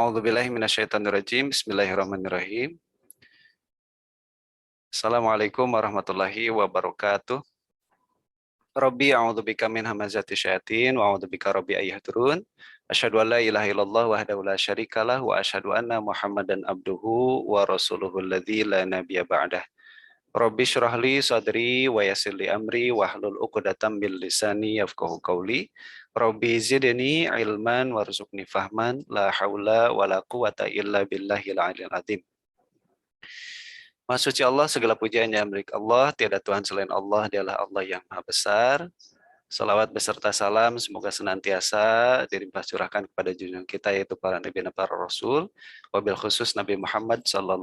A'udzubillahi minasyaitonirrajim. Bismillahirrahmanirrahim. Assalamualaikum warahmatullahi wabarakatuh. Rabbi a'udzubika min hamazati syayatin wa a'udzubika rabbi ayyahdurun. Asyhadu an la ilaha illallah wahdahu la syarikalah wa asyhadu anna Muhammadan abduhu wa rasuluhul ladzi la nabiyya ba'dah. Rabbi syrah li sadri wa yassir li amri wahlul 'uqdatam min lisani yafqahu qawli. Rabbi zidni ilman warzuqni fahman la haula wala quwata illa billahil aliyil azim. Maha suci Allah, segala pujian yang milik Allah, tiada Tuhan selain Allah, dialah Allah yang maha besar. Salawat beserta salam semoga senantiasa dilimpah curahkan kepada junjungan kita yaitu para nabi dan para rasul, wabil khusus Nabi Muhammad SAW,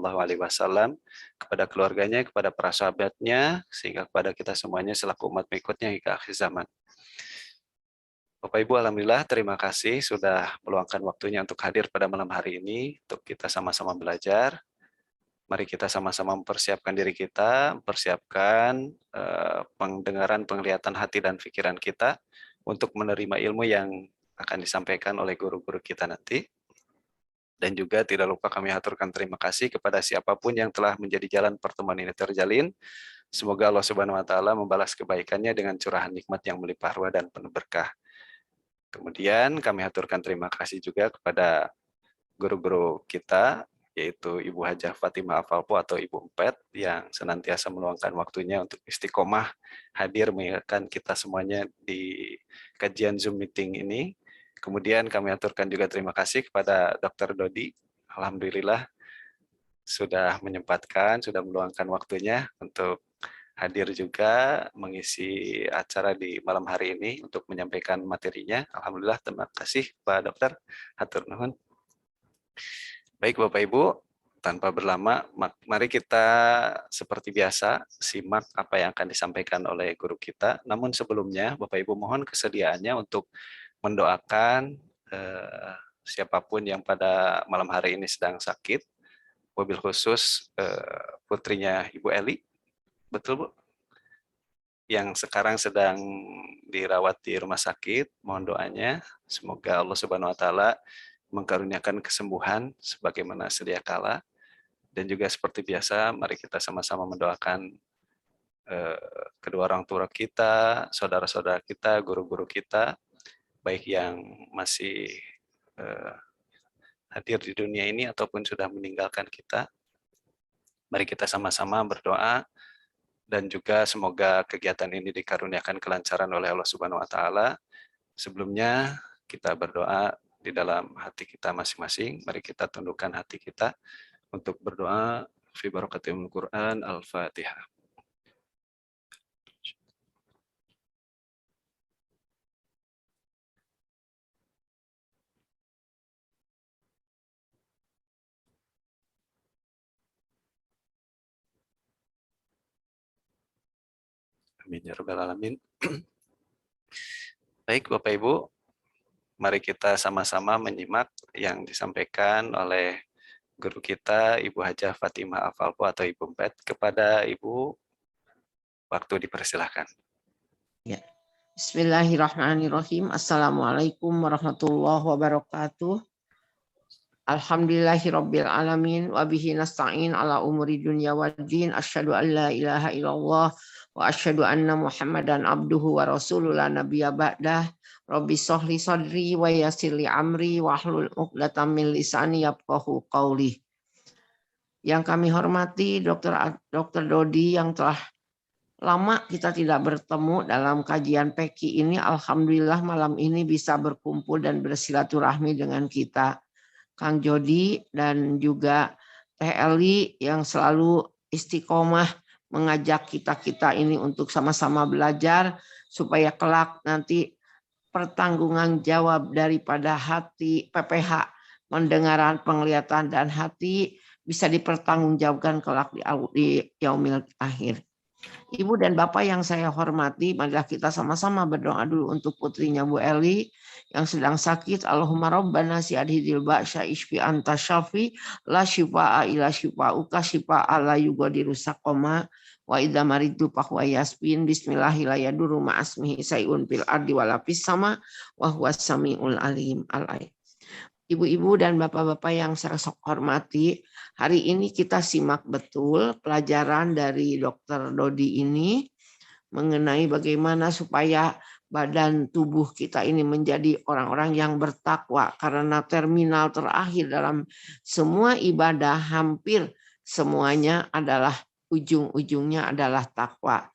kepada keluarganya, kepada para sahabatnya, sehingga kepada kita semuanya selaku umat pengikutnya hingga akhir zaman. Bapak Ibu, alhamdulillah terima kasih sudah meluangkan waktunya untuk hadir pada malam hari ini untuk kita sama-sama belajar. Mari kita sama-sama mempersiapkan diri kita, mempersiapkan pendengaran, penglihatan hati dan pikiran kita untuk menerima ilmu yang akan disampaikan oleh guru-guru kita nanti. Dan juga tidak lupa kami aturkan terima kasih kepada siapapun yang telah menjadi jalan pertemuan ini terjalin. Semoga Allah Subhanahu wa taala membalas kebaikannya dengan curahan nikmat yang melimpah ruah dan penuh berkah. Kemudian kami aturkan terima kasih juga kepada guru-guru kita, yaitu Ibu Hajah Fatimah Afalpo atau Ibu Empet yang senantiasa meluangkan waktunya untuk istiqomah hadir mengingatkan kita semuanya di kajian Zoom meeting ini. Kemudian kami aturkan juga terima kasih kepada Dr. Dodi. Alhamdulillah sudah menyempatkan, sudah meluangkan waktunya untuk hadir juga mengisi acara di malam hari ini untuk menyampaikan materinya. Alhamdulillah, terima kasih Pak Dokter. Hatur nuhun. Baik Bapak Ibu, tanpa berlama, mari kita seperti biasa simak apa yang akan disampaikan oleh guru kita. Namun sebelumnya Bapak Ibu mohon kesediaannya untuk mendoakan siapapun yang pada malam hari ini sedang sakit, wabil khusus putrinya Ibu Eli, betul Bu? Yang sekarang sedang dirawat di rumah sakit, mohon doanya semoga Allah Subhanahu wa taala mengkaruniakan kesembuhan sebagaimana sedia kala. Dan juga seperti biasa, mari kita sama-sama mendoakan kedua orang tua kita, saudara-saudara kita, guru-guru kita, baik yang masih hadir di dunia ini ataupun sudah meninggalkan kita. Mari kita sama-sama berdoa dan juga semoga kegiatan ini dikaruniakan kelancaran oleh Allah Subhanahu wa taala. Sebelumnya kita berdoa di dalam hati kita masing-masing. Mari kita tundukkan hati kita untuk berdoa fi barakatil Quran. Al-Fatihah. Amin ya rabbal alamin. Baik Bapak Ibu, mari kita sama-sama menyimak yang disampaikan oleh guru kita Ibu Hajah Fatimah Afalpo atau Ibu Empet. Kepada Ibu, waktu dipersilahkan. Ya. Bismillahirrahmanirrahim. Assalamualaikum warahmatullahi wabarakatuh. Alhamdulillahirabbil alamin wa bihi nasta'in ala umuri dunya waddin. Asyhadu an la ilaha illallah wa asyhadu anna Muhammadan abduhu wa rasuluhu la nabiyya ba'dah. Rabbi shrahli sadri wa yassir li amri wahlul 'uqdatam min lisani yafqahu qawli. Yang kami hormati Dr. Dodi yang telah lama kita tidak bertemu dalam kajian PEKI ini. Alhamdulillah malam ini bisa berkumpul dan bersilaturahmi dengan kita. Kang Jody dan juga Teh Eli yang selalu istiqomah mengajak kita-kita ini untuk sama-sama belajar supaya kelak nanti pertanggungan jawab daripada hati PPH, pendengaran, penglihatan dan hati bisa dipertanggungjawabkan kelak di yaumil akhir. Ibu dan Bapak yang saya hormati, marilah kita sama-sama berdoa dulu untuk putrinya Bu Eli yang sedang sakit. Allahumma rabbana si'adhidil ba'sya ishfi anta syafi la syifaa ila syifauka syifaa la yugadiru saqama wa idza maridu fahwa yasbin. Bismillahirrahmanirrahim. Ma'asmihi sayun fil ardi wala fis sama wa huwas samiul alim. Ibu-ibu dan bapak-bapak yang saya hormati, hari ini kita simak betul pelajaran dari Dr. Dodi ini mengenai bagaimana supaya badan tubuh kita ini menjadi orang-orang yang bertakwa, karena terminal terakhir dalam semua ibadah hampir semuanya adalah ujung-ujungnya adalah takwa.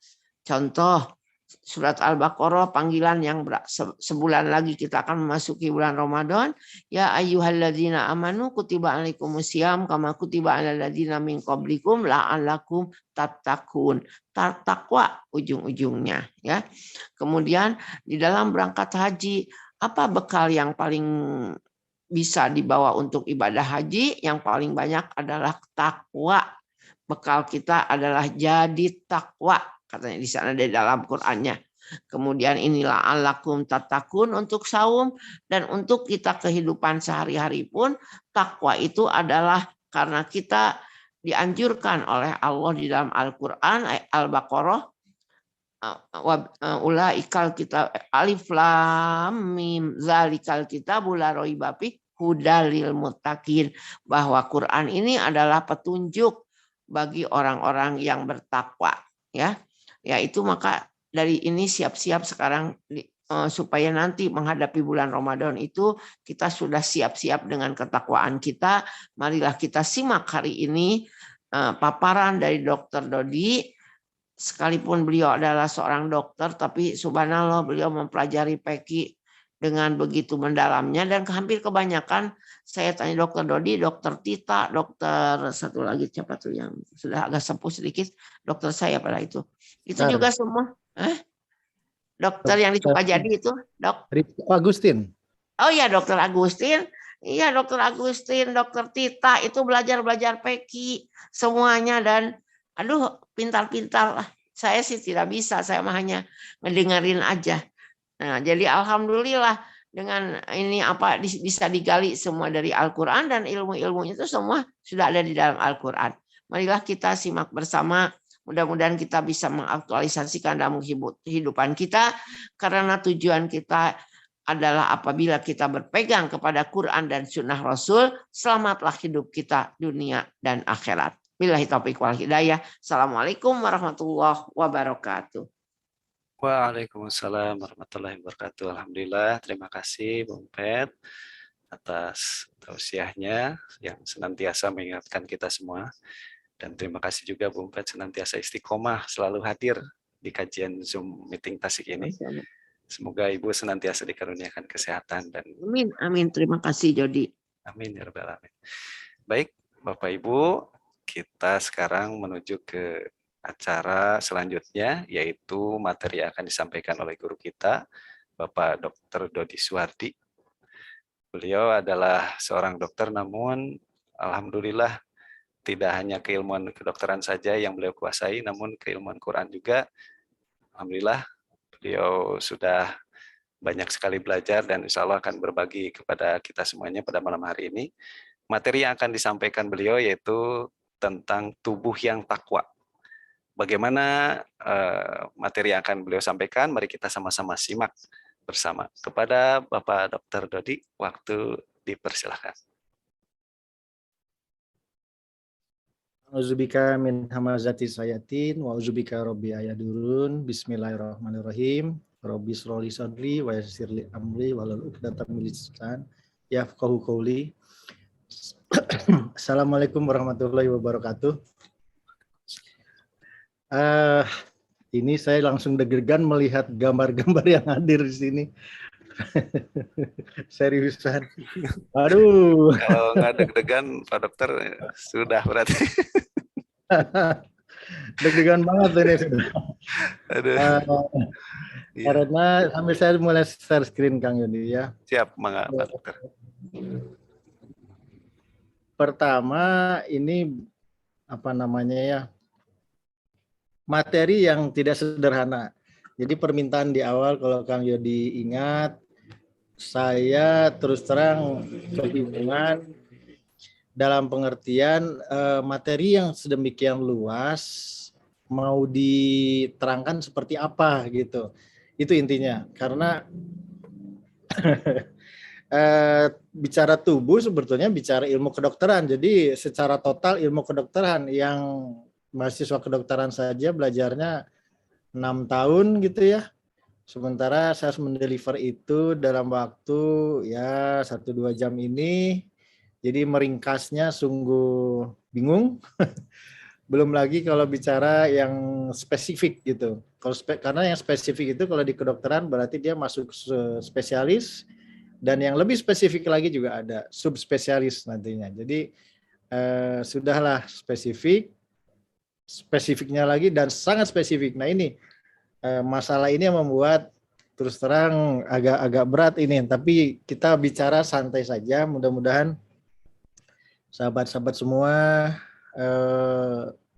Contoh surat Al-Baqarah, panggilan yang sebulan lagi kita akan memasuki bulan Ramadan. Ya ayyuhalladzina amanu kutiba alaikumusiyam kama kutiba alal ladzina min qablikum la'allakum tattaqun. Takwa ujung-ujungnya ya. Kemudian di dalam berangkat haji, apa bekal yang paling bisa dibawa untuk ibadah haji? Yang paling banyak adalah takwa. Bekal kita adalah jadi takwa, katanya di sana di dalam Qur'annya. Kemudian inilah alakum tatakun untuk saum, dan untuk kita kehidupan sehari-hari pun takwa itu adalah karena kita dianjurkan oleh Allah di dalam Al-Qur'an Al-Baqarah, ulaikal kitab alif lam mim zalikal kitabul la raiba fi hudalil muttaqin, bahwa Quran ini adalah petunjuk bagi orang-orang yang bertakwa ya. Yaitu maka dari ini siap-siap sekarang supaya nanti menghadapi bulan Ramadan itu kita sudah siap-siap dengan ketakwaan kita. Marilah kita simak hari ini paparan dari Dr. Dodi. Sekalipun beliau adalah seorang dokter, tapi subhanallah beliau mempelajari PEKI dengan begitu mendalamnya, dan hampir kebanyakan saya tanya Dokter Dodi, Dokter Tita, dokter satu lagi siapa tuh yang sudah agak sepuh sedikit, dokter saya pada itu juga semua dokter yang di Sukajadi itu dok Agustin. Oh ya dokter Agustin, iya dokter Agustin, dokter Tita itu belajar PEKI semuanya, dan aduh pintar-pintar lah. Saya sih tidak bisa, saya mah hanya ngedengerin aja. Nah, jadi alhamdulillah dengan ini apa bisa digali semua dari Al-Qur'an, dan ilmu-ilmunya itu semua sudah ada di dalam Al-Qur'an. Marilah kita simak bersama, mudah-mudahan kita bisa mengaktualisasikan dalam kehidupan kita, karena tujuan kita adalah apabila kita berpegang kepada Quran dan Sunnah Rasul, selamatlah hidup kita dunia dan akhirat. Billahi taufiq wal hidayah. Assalamualaikum warahmatullahi wabarakatuh. Waalaikumsalam warahmatullahi wabarakatuh. Alhamdulillah, terima kasih Bung Pet atas tausiahnya yang senantiasa mengingatkan kita semua. Dan terima kasih juga Bung Pet senantiasa istiqomah selalu hadir di kajian Zoom meeting Tasik ini. Semoga Ibu senantiasa dikaruniakan kesehatan dan amin, amin. Terima kasih Jody. Amin ya rabbal alamin. Baik, Bapak Ibu, kita sekarang menuju ke acara selanjutnya, yaitu materi yang akan disampaikan oleh guru kita, Bapak Dr. Dodi Suhardi. Beliau adalah seorang dokter, namun alhamdulillah tidak hanya keilmuan kedokteran saja yang beliau kuasai, namun keilmuan Quran juga. Alhamdulillah, beliau sudah banyak sekali belajar dan insya Allah akan berbagi kepada kita semuanya pada malam hari ini. Materi yang akan disampaikan beliau yaitu tentang tubuh yang takwa. Bagaimana materi yang akan beliau sampaikan? Mari kita sama-sama simak bersama. Kepada Bapak Dr. Dodi, waktu dipersilahkan. A'udzubika min hamazati sayatin wa a'udzubika rabbi ayadurun. Bismillahirrahmanirrahim. Rabbi shrahli sadri wa yassirli amri wahlul 'uqdatam min lisani yafqahu qawli. Assalamualaikum warahmatullahi wabarakatuh. Ini saya langsung deg-degan melihat gambar-gambar yang hadir di sini. Seriusan. Aduh. Kalau nggak deg-degan, Pak Dokter sudah berarti. Deg-degan banget ini sudah. Aduh. Karena sambil saya mulai share screen Kang Yudi ya. Siap, mangga Pak Dokter. Pertama ini apa namanya ya? Materi yang tidak sederhana. Jadi permintaan di awal kalau Kang Yodi ingat, saya terus terang kebingungan dalam pengertian materi yang sedemikian luas mau diterangkan seperti apa gitu. Itu intinya. Karena bicara tubuh sebetulnya bicara ilmu kedokteran. Jadi secara total ilmu kedokteran yang mahasiswa kedokteran saja belajarnya 6 tahun gitu ya. Sementara saya mendeliver itu dalam waktu ya 1-2 jam ini. Jadi meringkasnya sungguh bingung. Belum lagi kalau bicara yang spesifik gitu. Karena yang spesifik itu kalau di kedokteran berarti dia masuk spesialis, dan yang lebih spesifik lagi juga ada subspesialis nantinya. Jadi sudahlah spesifiknya lagi dan sangat spesifik. Nah ini masalah ini yang membuat terus terang agak berat ini. Tapi kita bicara santai saja. Mudah-mudahan sahabat-sahabat semua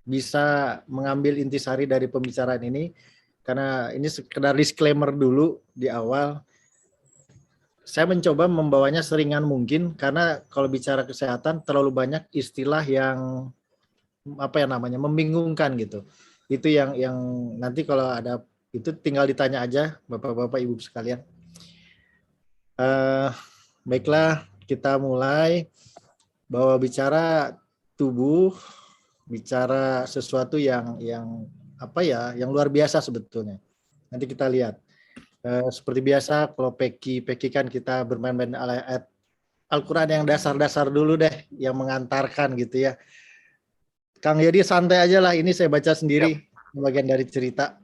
bisa mengambil intisari dari pembicaraan ini. Karena ini sekedar disclaimer dulu di awal. Saya mencoba membawanya seringan mungkin karena kalau bicara kesehatan terlalu banyak istilah yang membingungkan gitu. Itu yang nanti kalau ada itu tinggal ditanya aja Bapak-bapak Ibu sekalian. Baiklah, kita mulai bahwa bicara tubuh, bicara sesuatu yang luar biasa sebetulnya. Nanti kita lihat. Seperti biasa kalau Peki kan kita bermain-main ayat Al-Quran yang dasar-dasar dulu deh, yang mengantarkan gitu ya. Kang Yedi santai aja lah, ini saya baca sendiri bagian dari cerita.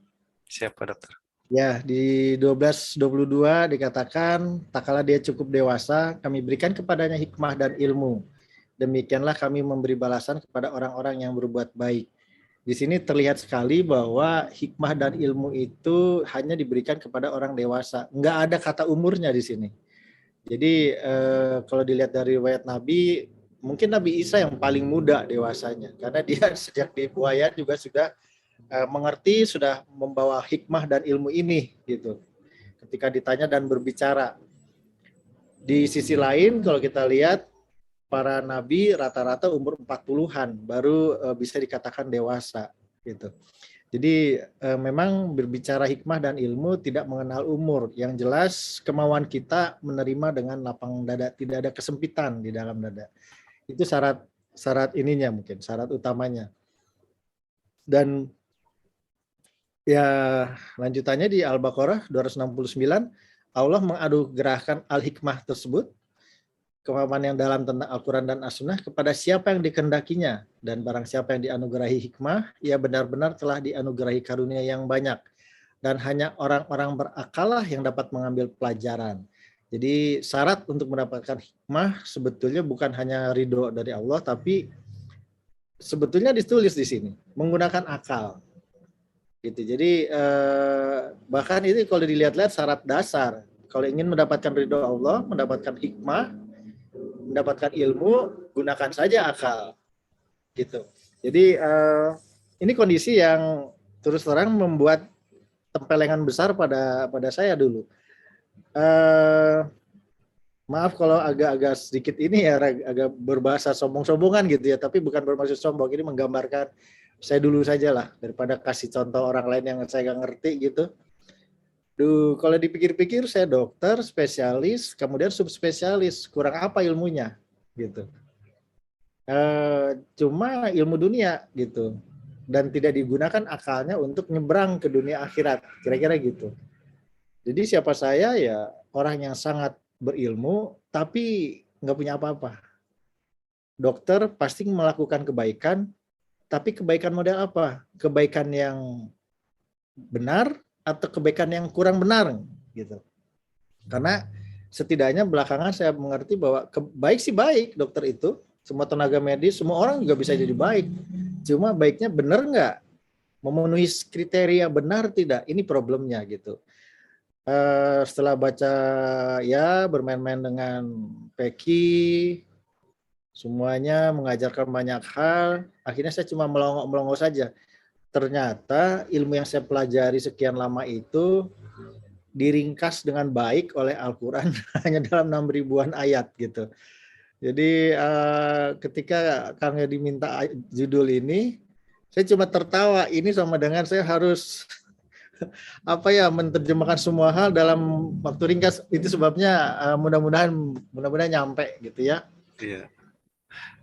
Siap Pak Dokter. Ya, di 12:22 dikatakan, tak kala dia cukup dewasa, kami berikan kepadanya hikmah dan ilmu. Demikianlah kami memberi balasan kepada orang-orang yang berbuat baik. Di sini terlihat sekali bahwa hikmah dan ilmu itu hanya diberikan kepada orang dewasa. Enggak ada kata umurnya di sini. Jadi kalau dilihat dari riwayat Nabi, mungkin Nabi Isa yang paling muda dewasanya. Karena dia sejak di buaya juga sudah mengerti, sudah membawa hikmah dan ilmu ini gitu. Ketika ditanya dan berbicara. Di sisi lain kalau kita lihat, para nabi rata-rata umur 40-an baru bisa dikatakan dewasa gitu. Jadi memang berbicara hikmah dan ilmu tidak mengenal umur. Yang jelas kemauan kita menerima dengan lapang dada, tidak ada kesempitan di dalam dada. Itu syarat ininya mungkin, syarat utamanya. Dan ya lanjutannya di Al-Baqarah 269, Allah menganugerahkan al-hikmah tersebut, kemampuan yang dalam tentang Al-Quran dan As-Sunnah kepada siapa yang dikehendakinya. Dan barang siapa yang dianugerahi hikmah, ia benar-benar telah dianugerahi karunia yang banyak. Dan hanya orang-orang berakal yang dapat mengambil pelajaran. Jadi syarat untuk mendapatkan hikmah sebetulnya bukan hanya ridho dari Allah, tapi sebetulnya ditulis di sini, menggunakan akal. Gitu. Jadi bahkan ini kalau dilihat-lihat syarat dasar. Kalau ingin mendapatkan ridho Allah, mendapatkan hikmah, mendapatkan ilmu, gunakan saja akal gitu. Jadi ini kondisi yang terus terang membuat tempelengan besar pada saya dulu. Maaf kalau agak sedikit ini ya, agak berbahasa sombong-sombongan gitu ya, tapi bukan bermaksud sombong, ini menggambarkan saya dulu saja lah, daripada kasih contoh orang lain yang saya nggak ngerti gitu. Duh, kalau dipikir-pikir saya dokter, spesialis, kemudian subspesialis, kurang apa ilmunya gitu. Cuma ilmu dunia gitu, dan tidak digunakan akalnya untuk nyebrang ke dunia akhirat, kira-kira gitu. Jadi siapa saya ya orang yang sangat berilmu tapi nggak punya apa-apa. Dokter pasti melakukan kebaikan, tapi kebaikan model apa? Kebaikan yang benar atau kebaikan yang kurang benar gitu. Karena setidaknya belakangan saya mengerti bahwa baik sih baik dokter itu, semua tenaga medis, semua orang juga bisa jadi baik. Cuma baiknya benar nggak? Memenuhi kriteria benar tidak? Ini problemnya gitu. Setelah baca ya bermain-main dengan Peki, semuanya mengajarkan banyak hal, akhirnya saya cuma melongo-melongo saja. Ternyata ilmu yang saya pelajari sekian lama itu diringkas dengan baik oleh Al-Quran hanya dalam 6.000-an ayat gitu. Jadi ketika Kang Edi minta judul ini, saya cuma tertawa. Ini sama dengan saya harus apa ya, menerjemahkan semua hal dalam waktu ringkas. Itu sebabnya mudah-mudahan nyampe gitu ya. Iya.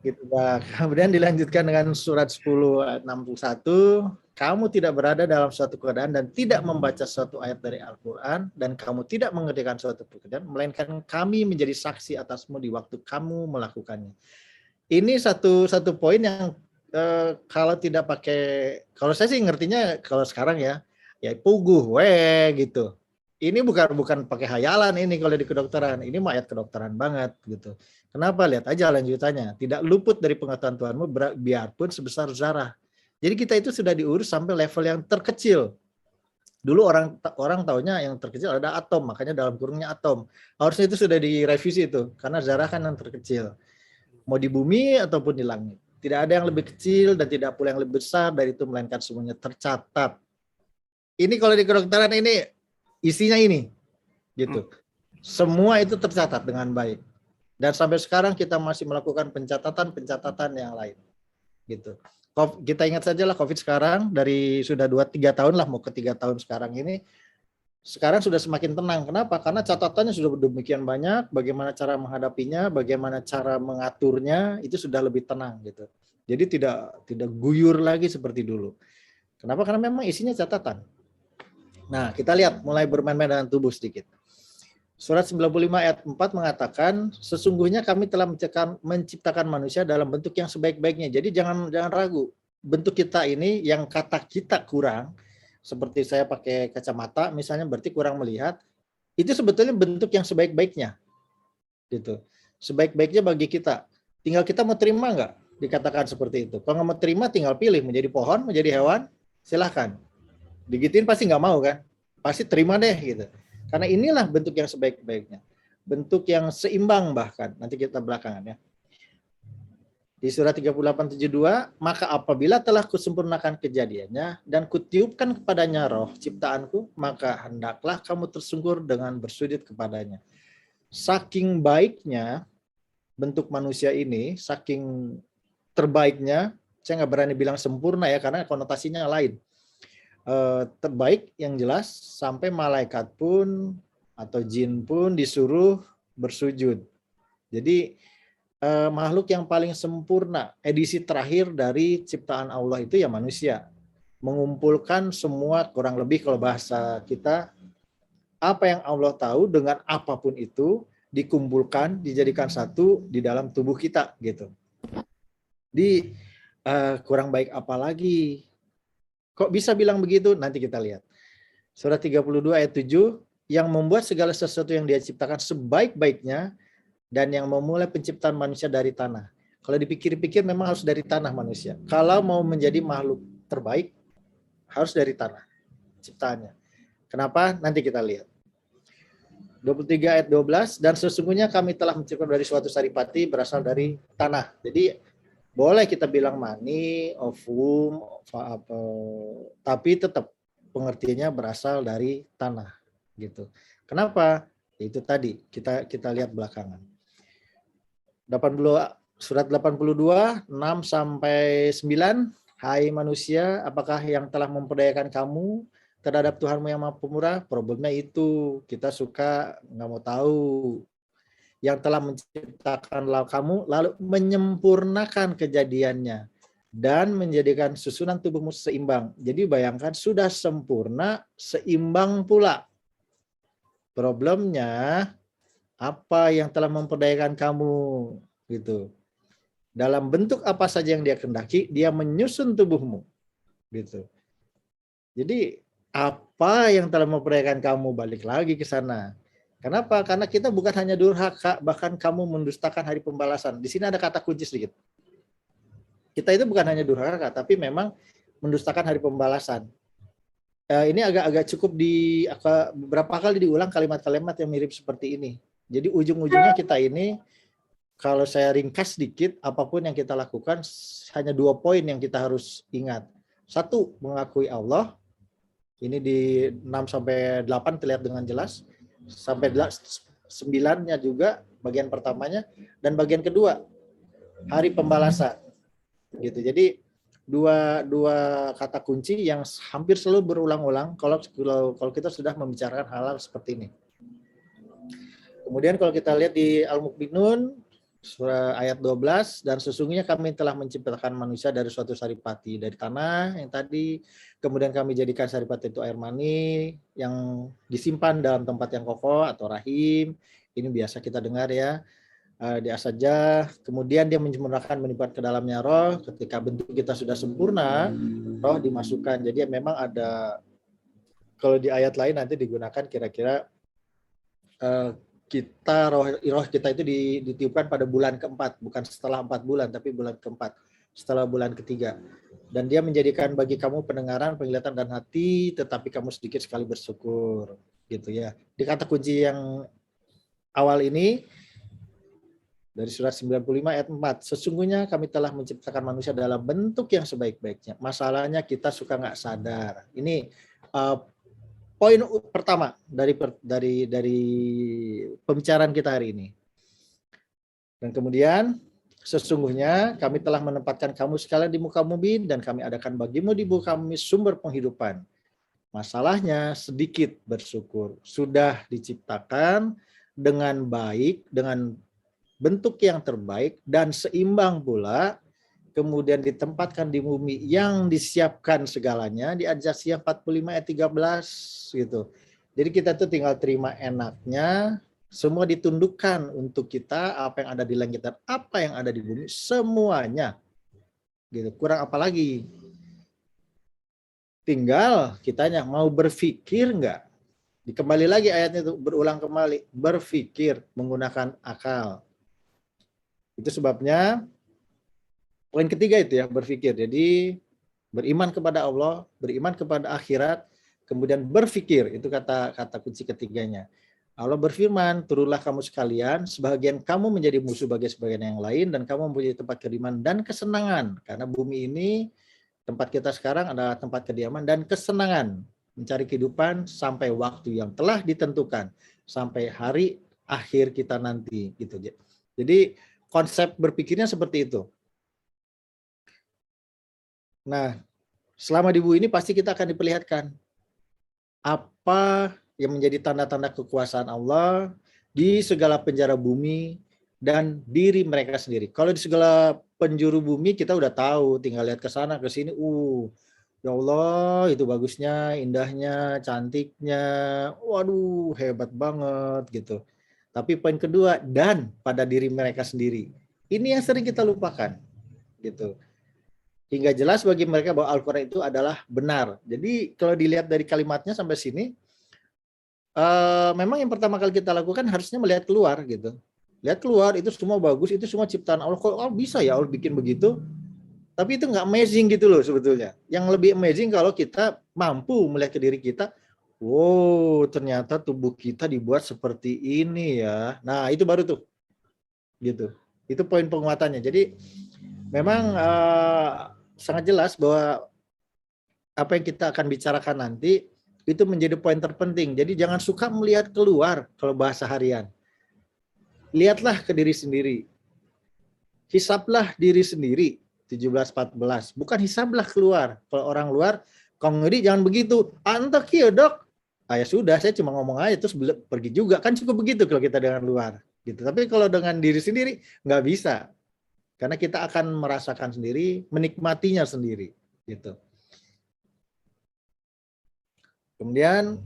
Gitu, Pak. Kemudian dilanjutkan dengan surat 10 ayat 61, kamu tidak berada dalam suatu keadaan dan tidak membaca suatu ayat dari Al-Quran, dan kamu tidak mengerjakan suatu pekerjaan, melainkan kami menjadi saksi atasmu di waktu kamu melakukannya. Ini satu poin yang kalau tidak pakai, kalau saya sih ngertinya kalau sekarang ya puguh gitu. Ini bukan pakai hayalan ini kalau di kedokteran. Ini mah ayat kedokteran banget gitu. Kenapa? Lihat aja lanjutannya. Tidak luput dari pengetahuan Tuhanmu biarpun sebesar zarah. Jadi kita itu sudah diurus sampai level yang terkecil. Dulu orang taunya yang terkecil ada atom, makanya dalam kurungnya atom. Harusnya itu sudah direvisi itu, karena zarah kan yang terkecil. Mau di bumi ataupun di langit. Tidak ada yang lebih kecil dan tidak pula yang lebih besar dari itu, melainkan semuanya tercatat. Ini kalau di kedokteran ini isinya ini gitu. Semua itu tercatat dengan baik. Dan sampai sekarang kita masih melakukan pencatatan yang lain. Gitu. Kita ingat sajalah COVID sekarang dari sudah 2-3 tahun lah, mau ke 3 tahun sekarang ini. Sekarang sudah semakin tenang. Kenapa? Karena catatannya sudah demikian banyak, bagaimana cara menghadapinya, bagaimana cara mengaturnya, itu sudah lebih tenang gitu. Jadi tidak guyur lagi seperti dulu. Kenapa? Karena memang isinya catatan. Nah, kita lihat mulai bermain-main dengan tubuh sedikit. Surat 95 ayat 4 mengatakan, sesungguhnya kami telah menciptakan manusia dalam bentuk yang sebaik-baiknya. Jadi jangan ragu. Bentuk kita ini yang kata kita kurang, seperti saya pakai kacamata misalnya berarti kurang melihat, itu sebetulnya bentuk yang sebaik-baiknya. Gitu. Sebaik-baiknya bagi kita. Tinggal kita mau terima nggak dikatakan seperti itu. Kalau nggak mau terima tinggal pilih menjadi pohon, menjadi hewan, silahkan. Digituin pasti nggak mau kan? Pasti terima deh gitu. Karena inilah bentuk yang sebaik-baiknya. Bentuk yang seimbang bahkan. Nanti kita belakangan ya. Di surat 38:72, maka apabila telah kusempurnakan kejadiannya dan kutiupkan kepadanya roh ciptaanku, maka hendaklah kamu tersungkur dengan bersujud kepadanya. Saking baiknya bentuk manusia ini, saking terbaiknya, saya nggak berani bilang sempurna ya, karena konotasinya lain. Terbaik yang jelas sampai malaikat pun atau jin pun disuruh bersujud. Jadi makhluk yang paling sempurna, edisi terakhir dari ciptaan Allah itu ya manusia. Mengumpulkan semua kurang lebih kalau bahasa kita, apa yang Allah tahu dengan apapun itu dikumpulkan, dijadikan satu di dalam tubuh kita gitu. Di kurang baik apa lagi? Kok bisa bilang begitu? Nanti kita lihat. Surat 32 ayat 7, yang membuat segala sesuatu yang dia ciptakan sebaik-baiknya dan yang memulai penciptaan manusia dari tanah. Kalau dipikir-pikir memang harus dari tanah manusia. Kalau mau menjadi makhluk terbaik, harus dari tanah ciptaannya. Kenapa? Nanti kita lihat. 23 ayat 12, dan sesungguhnya kami telah menciptakan dari suatu saripati berasal dari tanah. Jadi boleh kita bilang mani, ovum, tapi tetap pengertiannya berasal dari tanah gitu. Kenapa? Itu tadi kita lihat belakangan. 80, surat 82 6 sampai 9, hai manusia, apakah yang telah memperdayakan kamu terhadap Tuhanmu yang Maha Pemurah? Problemnya itu kita suka nggak mau tahu. Yang telah menciptakan kamu lalu menyempurnakan kejadiannya dan menjadikan susunan tubuhmu seimbang. Jadi bayangkan sudah sempurna, seimbang pula. Problemnya apa yang telah memperdayakan kamu gitu. Dalam bentuk apa saja yang dia kehendaki, dia menyusun tubuhmu gitu. Jadi apa yang telah memperdayakan kamu, balik lagi ke sana. Kenapa? Karena kita bukan hanya durhaka, bahkan kamu mendustakan hari pembalasan. Di sini ada kata kunci sedikit. Kita itu bukan hanya durhaka, tapi memang mendustakan hari pembalasan. Ini agak cukup beberapa kali diulang kalimat-kalimat yang mirip seperti ini. Jadi ujung-ujungnya kita ini, kalau saya ringkas sedikit, apapun yang kita lakukan, hanya 2 poin yang kita harus ingat. 1, mengakui Allah. Ini di 6-8 terlihat dengan jelas. Sampai 9-nya juga bagian pertamanya, dan bagian kedua hari pembalasan gitu. Jadi dua kata kunci yang hampir selalu berulang-ulang kalau kita sudah membicarakan hal-hal seperti ini. Kemudian kalau kita lihat di Al-Mukminun surah ayat 12, dan sesungguhnya kami telah menciptakan manusia dari suatu saripati, dari tanah yang tadi, kemudian kami jadikan saripati itu air mani yang disimpan dalam tempat yang kokoh atau rahim. Ini biasa kita dengar ya, di asajah. Kemudian dia menyempurnakan meniupkan ke dalamnya roh. Ketika bentuk kita sudah sempurna, roh dimasukkan. Jadi memang ada, kalau di ayat lain nanti digunakan kira-kira kita roh kita itu ditiupkan pada bulan keempat, bukan setelah 4 bulan, tapi bulan keempat, setelah bulan ketiga. Dan dia menjadikan bagi kamu pendengaran, penglihatan, dan hati, tetapi kamu sedikit sekali bersyukur, gitu ya. Di kata kunci yang awal ini dari surat 95 ayat 4, sesungguhnya kami telah menciptakan manusia dalam bentuk yang sebaik-baiknya. Masalahnya kita suka nggak sadar. Ini poin pertama dari pembicaraan kita hari ini. Dan kemudian sesungguhnya kami telah menempatkan kamu sekalian di muka bumi dan kami adakan bagimu di muka bumi sumber penghidupan. Masalahnya sedikit bersyukur. Sudah diciptakan dengan baik, dengan bentuk yang terbaik dan seimbang pula, kemudian ditempatkan di bumi yang disiapkan segalanya, di Al-Jasiyah 45 ayat 13 gitu. Jadi kita tuh tinggal terima enaknya, semua ditundukkan untuk kita, apa yang ada di langit dan apa yang ada di bumi, semuanya. Gitu. Kurang apa lagi? Tinggal kitanya mau berpikir enggak? Kembali lagi ayatnya itu berulang kembali, berpikir menggunakan akal. Itu sebabnya poin ketiga itu ya, berpikir. Jadi beriman kepada Allah, beriman kepada akhirat, kemudian berpikir, itu kata kunci ketiganya. Allah berfirman, turunlah kamu sekalian, sebagian kamu menjadi musuh bagi sebagian yang lain, dan kamu mempunyai tempat kediaman dan kesenangan. Karena bumi ini, tempat kita sekarang adalah tempat kediaman dan kesenangan. Mencari kehidupan sampai waktu yang telah ditentukan, sampai hari akhir kita nanti. Gitu. Jadi konsep berpikirnya seperti itu. Nah, selama di bumi ini pasti kita akan diperlihatkan apa yang menjadi tanda-tanda kekuasaan Allah di segala penjara bumi dan diri mereka sendiri. Kalau di segala penjuru bumi kita udah tahu, tinggal lihat ke sana ke sini, ya Allah itu bagusnya, indahnya, cantiknya, waduh hebat banget gitu. Tapi poin kedua, dan pada diri mereka sendiri. Ini yang sering kita lupakan gitu. Hingga jelas bagi mereka bahwa Al-Quran itu adalah benar. Jadi kalau dilihat dari kalimatnya sampai sini, memang yang pertama kali kita lakukan harusnya melihat keluar gitu. Lihat keluar, itu semua bagus, itu semua ciptaan Allah. Kok bisa ya Allah bikin begitu? Tapi itu nggak amazing gitu loh sebetulnya. Yang lebih amazing kalau kita mampu melihat ke diri kita, wow ternyata tubuh kita dibuat seperti ini ya. Nah itu baru tuh. Gitu. Itu poin penguatannya. Jadi memang sangat jelas bahwa apa yang kita akan bicarakan nanti itu menjadi poin terpenting. Jadi jangan suka melihat keluar kalau bahasa harian. Lihatlah ke diri sendiri. Hisablah diri sendiri. 17-14. Bukan hisablah keluar. Kalau orang luar, Kang Ngeri jangan begitu. Entah kia dok. Ya sudah, saya cuma ngomong aja terus pergi juga. Kan cukup begitu kalau kita dengan luar. Gitu. Tapi kalau dengan diri sendiri nggak bisa. Karena kita akan merasakan sendiri, menikmatinya sendiri, gitu. Kemudian,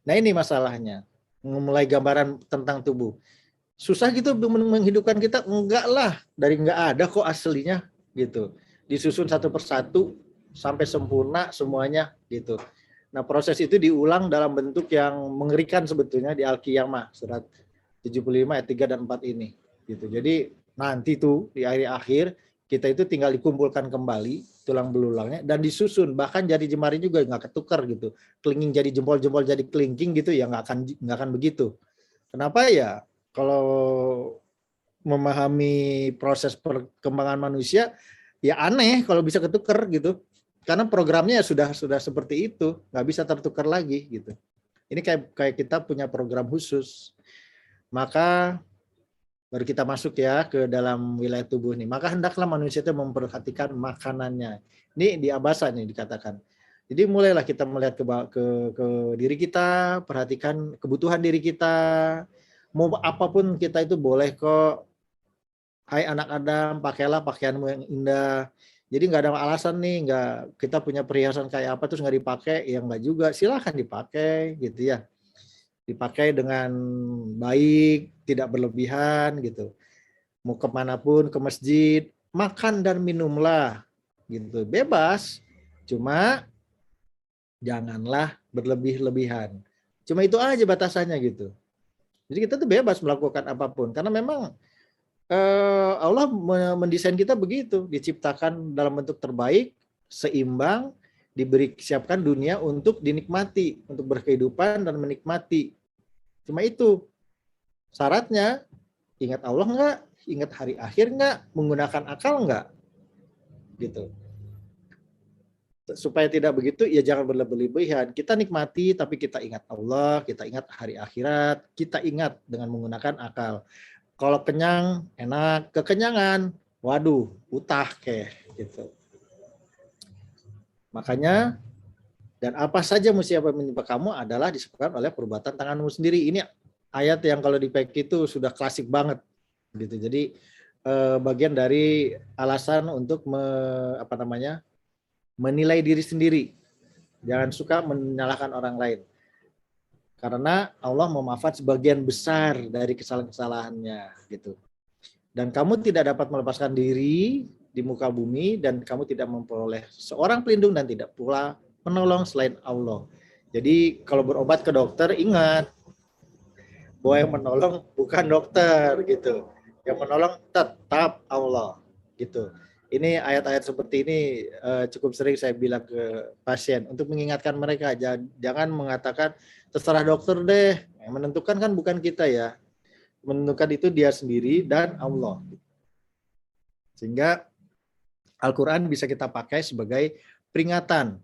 nah ini masalahnya, mulai gambaran tentang tubuh. Susah gitu menghidupkan kita, enggak lah, dari enggak ada kok aslinya, gitu. Disusun satu persatu sampai sempurna semuanya, gitu. Nah proses itu diulang dalam bentuk yang mengerikan sebetulnya di Al-Qiyamah, surat 75 ayat 3 dan 4 ini, gitu. Jadi nanti tuh di akhir kita itu tinggal dikumpulkan kembali tulang belulangnya dan disusun, bahkan jari jemari juga nggak ketukar gitu, kelingking jadi jempol-jempol jadi kelingking gitu ya, nggak akan begitu. Kenapa ya? Kalau memahami proses perkembangan manusia ya aneh kalau bisa ketukar gitu, karena programnya sudah seperti itu, nggak bisa tertukar lagi gitu. Ini kayak kita punya program khusus, maka baru kita masuk ya ke dalam wilayah tubuh nih. Maka hendaklah manusia itu memperhatikan makanannya. Ini di Abasa nih dikatakan. Jadi mulailah kita melihat ke diri kita, perhatikan kebutuhan diri kita. Mau apapun kita itu boleh kok. Hai anak Adam, pakailah pakaianmu yang indah. Jadi nggak ada alasan nih, nggak kita punya perhiasan kayak apa terus nggak dipakai, ya nggak juga. Silahkan dipakai, gitu ya. Dipakai dengan baik, tidak berlebihan, gitu. Mau kemanapun, ke masjid, makan dan minumlah, gitu. Bebas, cuma janganlah berlebih-lebihan. Cuma itu aja batasannya gitu. Jadi kita tuh bebas melakukan apapun, karena memang Allah mendesain kita begitu, diciptakan dalam bentuk terbaik, seimbang, siapkan dunia untuk dinikmati, untuk berkehidupan dan menikmati. Cuma itu syaratnya, ingat Allah enggak, ingat hari akhir enggak, menggunakan akal enggak, gitu. Supaya tidak begitu, ya jangan berlebihan. Kita nikmati, tapi kita ingat Allah, kita ingat hari akhirat, kita ingat dengan menggunakan akal. Kalau kenyang, enak. Kekenyangan, waduh, utah kayak gitu. Makanya, dan apa saja musibah menimpa kamu adalah disebabkan oleh perbuatan tanganmu sendiri. Ini ayat yang kalau di PK itu sudah klasik banget, gitu. Jadi bagian dari alasan untuk menilai diri sendiri. Jangan suka menyalahkan orang lain. Karena Allah memaafkan sebagian besar dari kesalahan-kesalahannya, gitu. Dan kamu tidak dapat melepaskan diri di muka bumi, dan kamu tidak memperoleh seorang pelindung dan tidak pula menolong selain Allah. Jadi kalau berobat ke dokter, ingat bahwa yang menolong bukan dokter, gitu. Yang menolong tetap Allah, gitu. Ini ayat-ayat seperti ini cukup sering saya bilang ke pasien untuk mengingatkan mereka, jangan mengatakan terserah dokter deh. Yang menentukan kan bukan kita ya. Menentukan itu dia sendiri dan Allah. Sehingga Al-Quran bisa kita pakai sebagai peringatan,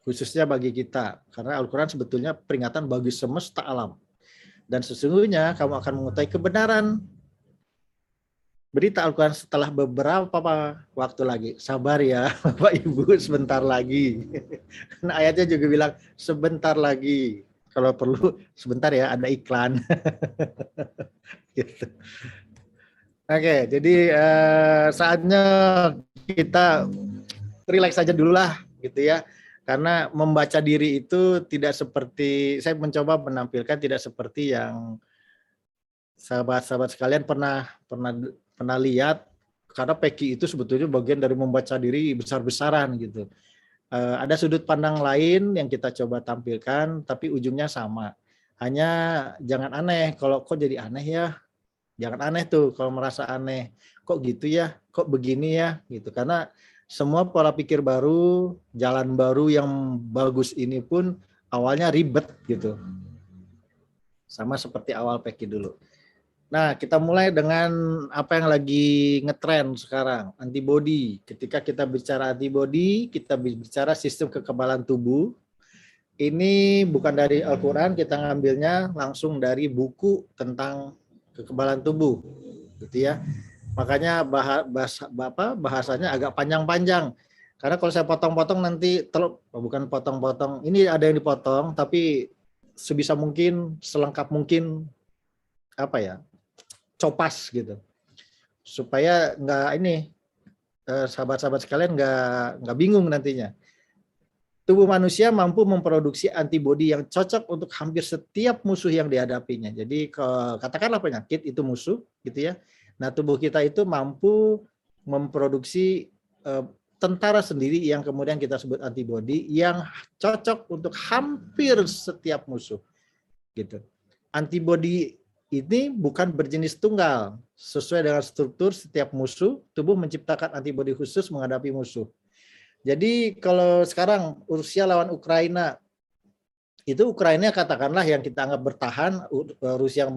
khususnya bagi kita. Karena Al-Quran sebetulnya peringatan bagi semesta alam. Dan sesungguhnya kamu akan mengetahui kebenaran berita Al-Quran setelah beberapa waktu lagi. Sabar ya Bapak Ibu, sebentar lagi. Nah, ayatnya juga bilang sebentar lagi. Kalau perlu sebentar ya, ada iklan. Gitu. Oke, jadi saatnya kita relax saja dulu lah, gitu ya. Karena membaca diri itu tidak seperti, saya mencoba menampilkan tidak seperti yang sahabat-sahabat sekalian pernah lihat, karena Peki itu sebetulnya bagian dari membaca diri besar-besaran gitu. Ada sudut pandang lain yang kita coba tampilkan, tapi ujungnya sama. Hanya jangan aneh, kalau kok jadi aneh ya, jangan aneh tuh kalau merasa aneh. Kok gitu ya, kok begini ya, gitu. Karena semua pola pikir baru, jalan baru yang bagus ini pun awalnya ribet gitu. Sama seperti awal Peki dulu. Nah, kita mulai dengan apa yang lagi ngetren sekarang, antibody. Ketika kita bicara antibody, kita bicara sistem kekebalan tubuh. Ini bukan dari Al-Quran, kita ngambilnya langsung dari buku tentang kekebalan tubuh, gitu ya. Makanya bahasanya agak panjang-panjang. Karena kalau saya potong-potong nanti bukan potong-potong. Ini ada yang dipotong, tapi sebisa mungkin, selengkap mungkin copas gitu, supaya sahabat-sahabat sekalian nggak bingung nantinya. Tubuh manusia mampu memproduksi antibodi yang cocok untuk hampir setiap musuh yang dihadapinya. Jadi katakanlah penyakit itu musuh, gitu ya. Nah, tubuh kita itu mampu memproduksi tentara sendiri yang kemudian kita sebut antibodi yang cocok untuk hampir setiap musuh, gitu. Antibodi ini bukan berjenis tunggal. Sesuai dengan struktur setiap musuh, tubuh menciptakan antibodi khusus menghadapi musuh. Jadi kalau sekarang Rusia lawan Ukraina, itu Ukraina katakanlah yang kita anggap bertahan, Rusia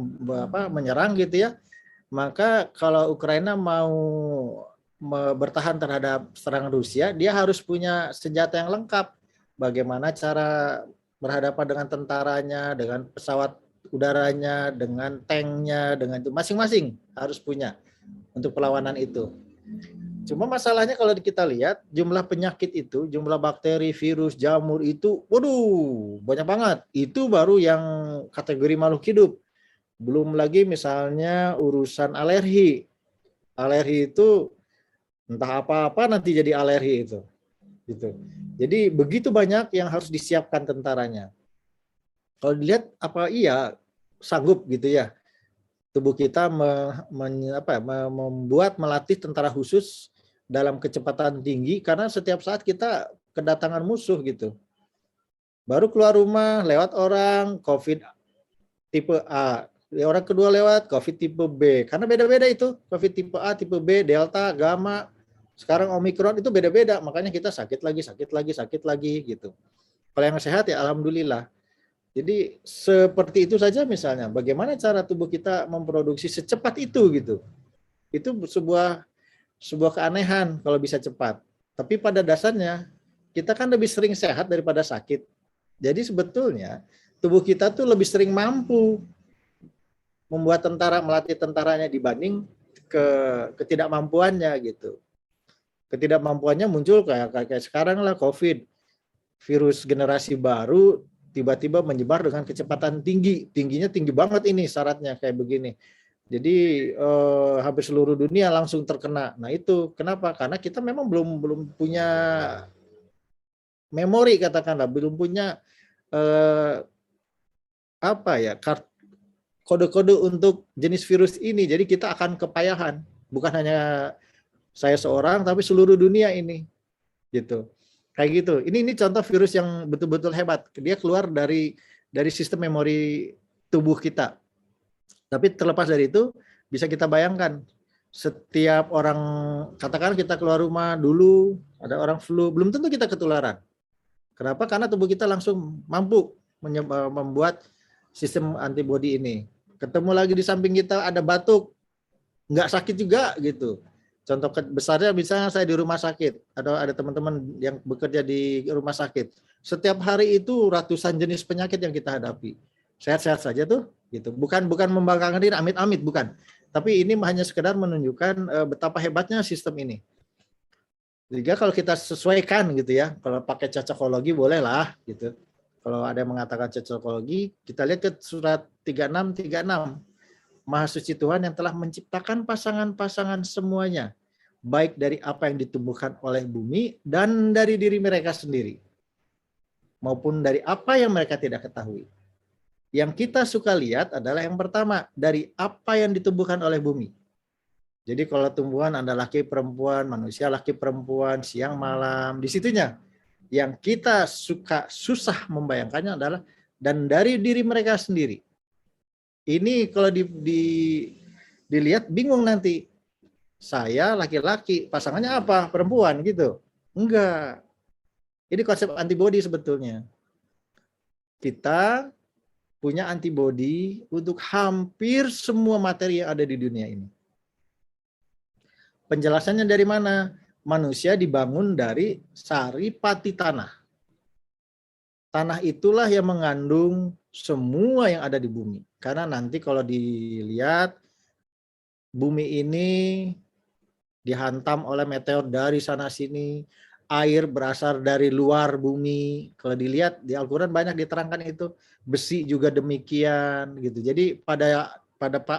menyerang gitu ya. Maka kalau Ukraina mau bertahan terhadap serangan Rusia, dia harus punya senjata yang lengkap. Bagaimana cara berhadapan dengan tentaranya, dengan pesawat udaranya, dengan tanknya, dengan itu masing-masing harus punya untuk perlawanan itu. Cuma masalahnya kalau kita lihat jumlah penyakit itu, jumlah bakteri, virus, jamur itu, waduh, banyak banget. Itu baru yang kategori makhluk hidup. Belum lagi misalnya urusan alergi. Alergi itu entah apa-apa nanti jadi alergi itu. Gitu. Jadi begitu banyak yang harus disiapkan tentaranya. Kalau dilihat apa iya sanggup gitu ya tubuh kita membuat melatih tentara khusus dalam kecepatan tinggi karena setiap saat kita kedatangan musuh gitu. Baru keluar rumah lewat orang COVID tipe A, orang kedua lewat COVID tipe B. Karena beda-beda itu, COVID tipe A, tipe B, Delta, Gamma, sekarang Omikron itu beda-beda. Makanya kita sakit lagi gitu. Kalau yang sehat ya alhamdulillah. Jadi seperti itu saja misalnya, bagaimana cara tubuh kita memproduksi secepat itu gitu. Itu sebuah keanehan kalau bisa cepat. Tapi pada dasarnya kita kan lebih sering sehat daripada sakit. Jadi sebetulnya tubuh kita tuh lebih sering mampu membuat tentara, melatih tentaranya dibanding ketidakmampuannya gitu. Ketidakmampuannya muncul kayak sekarang lah COVID, virus generasi baru tiba-tiba menyebar dengan kecepatan tinggi, tingginya tinggi banget ini syaratnya kayak begini. Jadi hampir seluruh dunia langsung terkena. Nah itu kenapa? Karena kita memang belum punya memori katakanlah, belum punya kode-kode untuk jenis virus ini. Jadi kita akan kepayahan. Bukan hanya saya seorang, tapi seluruh dunia ini, gitu. Kayak gitu. Ini contoh virus yang betul-betul hebat. Dia keluar dari sistem memori tubuh kita. Tapi terlepas dari itu, bisa kita bayangkan setiap orang, katakan kita keluar rumah dulu, ada orang flu, belum tentu kita ketularan. Kenapa? Karena tubuh kita langsung mampu membuat sistem antibodi ini. Ketemu lagi di samping kita ada batuk, nggak sakit juga gitu. Contoh besarnya misalnya saya di rumah sakit, ada teman-teman yang bekerja di rumah sakit. Setiap hari itu ratusan jenis penyakit yang kita hadapi. Sehat-sehat saja tuh, gitu. Bukan membanggakan diri, amit-amit bukan. Tapi ini hanya sekedar menunjukkan betapa hebatnya sistem ini. Jadi kalau kita sesuaikan gitu ya, kalau pakai cocokologi bolehlah gitu. Kalau ada yang mengatakan cocokologi, kita lihat ke surat 36. Maha suci Tuhan yang telah menciptakan pasangan-pasangan semuanya, baik dari apa yang ditumbuhkan oleh bumi dan dari diri mereka sendiri, maupun dari apa yang mereka tidak ketahui. Yang kita suka lihat adalah yang pertama, dari apa yang ditumbuhkan oleh bumi. Jadi kalau tumbuhan ada laki perempuan, manusia laki perempuan, siang malam, di situnya. Yang kita susah membayangkannya adalah dan dari diri mereka sendiri. Ini kalau dilihat bingung nanti. Saya laki-laki, pasangannya apa? Perempuan gitu. Enggak. Ini konsep antibodi sebetulnya. Kita punya antibodi untuk hampir semua materi yang ada di dunia ini. Penjelasannya dari mana? Manusia dibangun dari saripati tanah. Tanah itulah yang mengandung semua yang ada di bumi. Karena nanti kalau dilihat, bumi ini dihantam oleh meteor dari sana-sini, air berasal dari luar bumi. Kalau dilihat di Al-Quran banyak diterangkan itu, besi juga demikian. Gitu. Jadi pada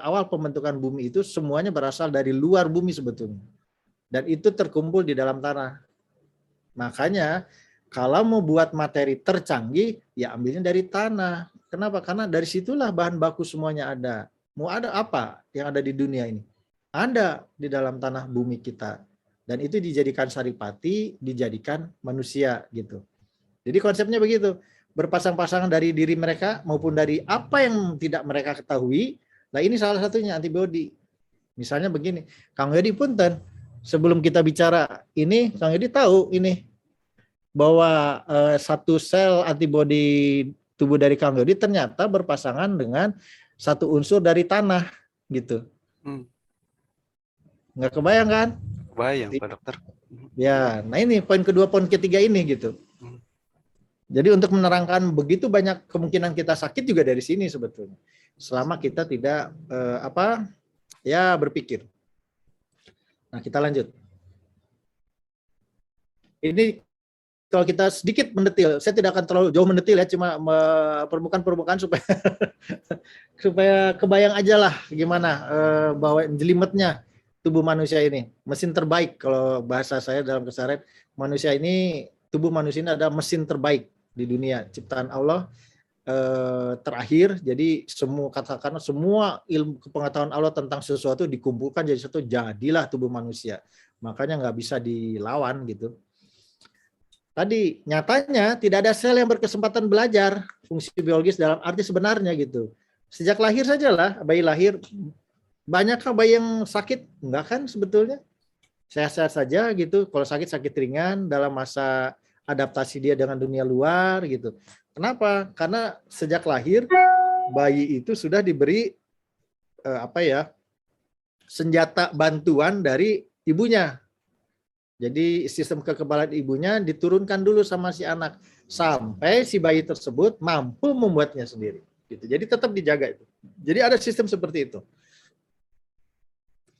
awal pembentukan bumi itu semuanya berasal dari luar bumi sebetulnya. Dan itu terkumpul di dalam tanah. Makanya kalau mau buat materi tercanggih, ya ambilnya dari tanah. Kenapa? Karena dari situlah bahan baku semuanya ada. Mau ada apa yang ada di dunia ini? Ada di dalam tanah bumi kita. Dan itu dijadikan saripati, dijadikan manusia gitu. Jadi konsepnya begitu. Berpasang-pasangan dari diri mereka maupun dari apa yang tidak mereka ketahui. Nah ini salah satunya antibodi. Misalnya begini, Kang Yodi punten, sebelum kita bicara ini, Kang Yodi tahu ini bahwa satu sel antibodi tubuh dari Kang Yodi ternyata berpasangan dengan satu unsur dari tanah gitu. Nggak kebayang kan? Kebayang Pak Dokter. Ya, nah ini poin kedua, poin ketiga ini gitu. Jadi untuk menerangkan begitu banyak kemungkinan kita sakit juga dari sini sebetulnya. Selama kita tidak berpikir. Nah, kita lanjut. Ini kalau kita sedikit mendetil, saya tidak akan terlalu jauh mendetil ya, cuma permukaan-permukaan supaya supaya kebayang aja lah gimana bahwa jelimetnya tubuh manusia ini. Mesin terbaik kalau bahasa saya dalam keseharian, tubuh manusia ini adalah mesin terbaik di dunia, ciptaan Allah terakhir. Jadi semua ilmu pengetahuan Allah tentang sesuatu dikumpulkan jadi satu, jadilah tubuh manusia. Makanya nggak bisa dilawan gitu. Tadi nyatanya tidak ada sel yang berkesempatan belajar fungsi biologis dalam arti sebenarnya gitu. Sejak lahir saja lah, bayi lahir. Banyakkah bayi yang sakit? Enggak kan sebetulnya. Sehat-sehat saja gitu. Kalau sakit ringan dalam masa adaptasi dia dengan dunia luar gitu. Kenapa? Karena sejak lahir bayi itu sudah diberi senjata bantuan dari ibunya. Jadi sistem kekebalan ibunya diturunkan dulu sama si anak sampai si bayi tersebut mampu membuatnya sendiri. Gitu. Jadi tetap dijaga itu. Jadi ada sistem seperti itu.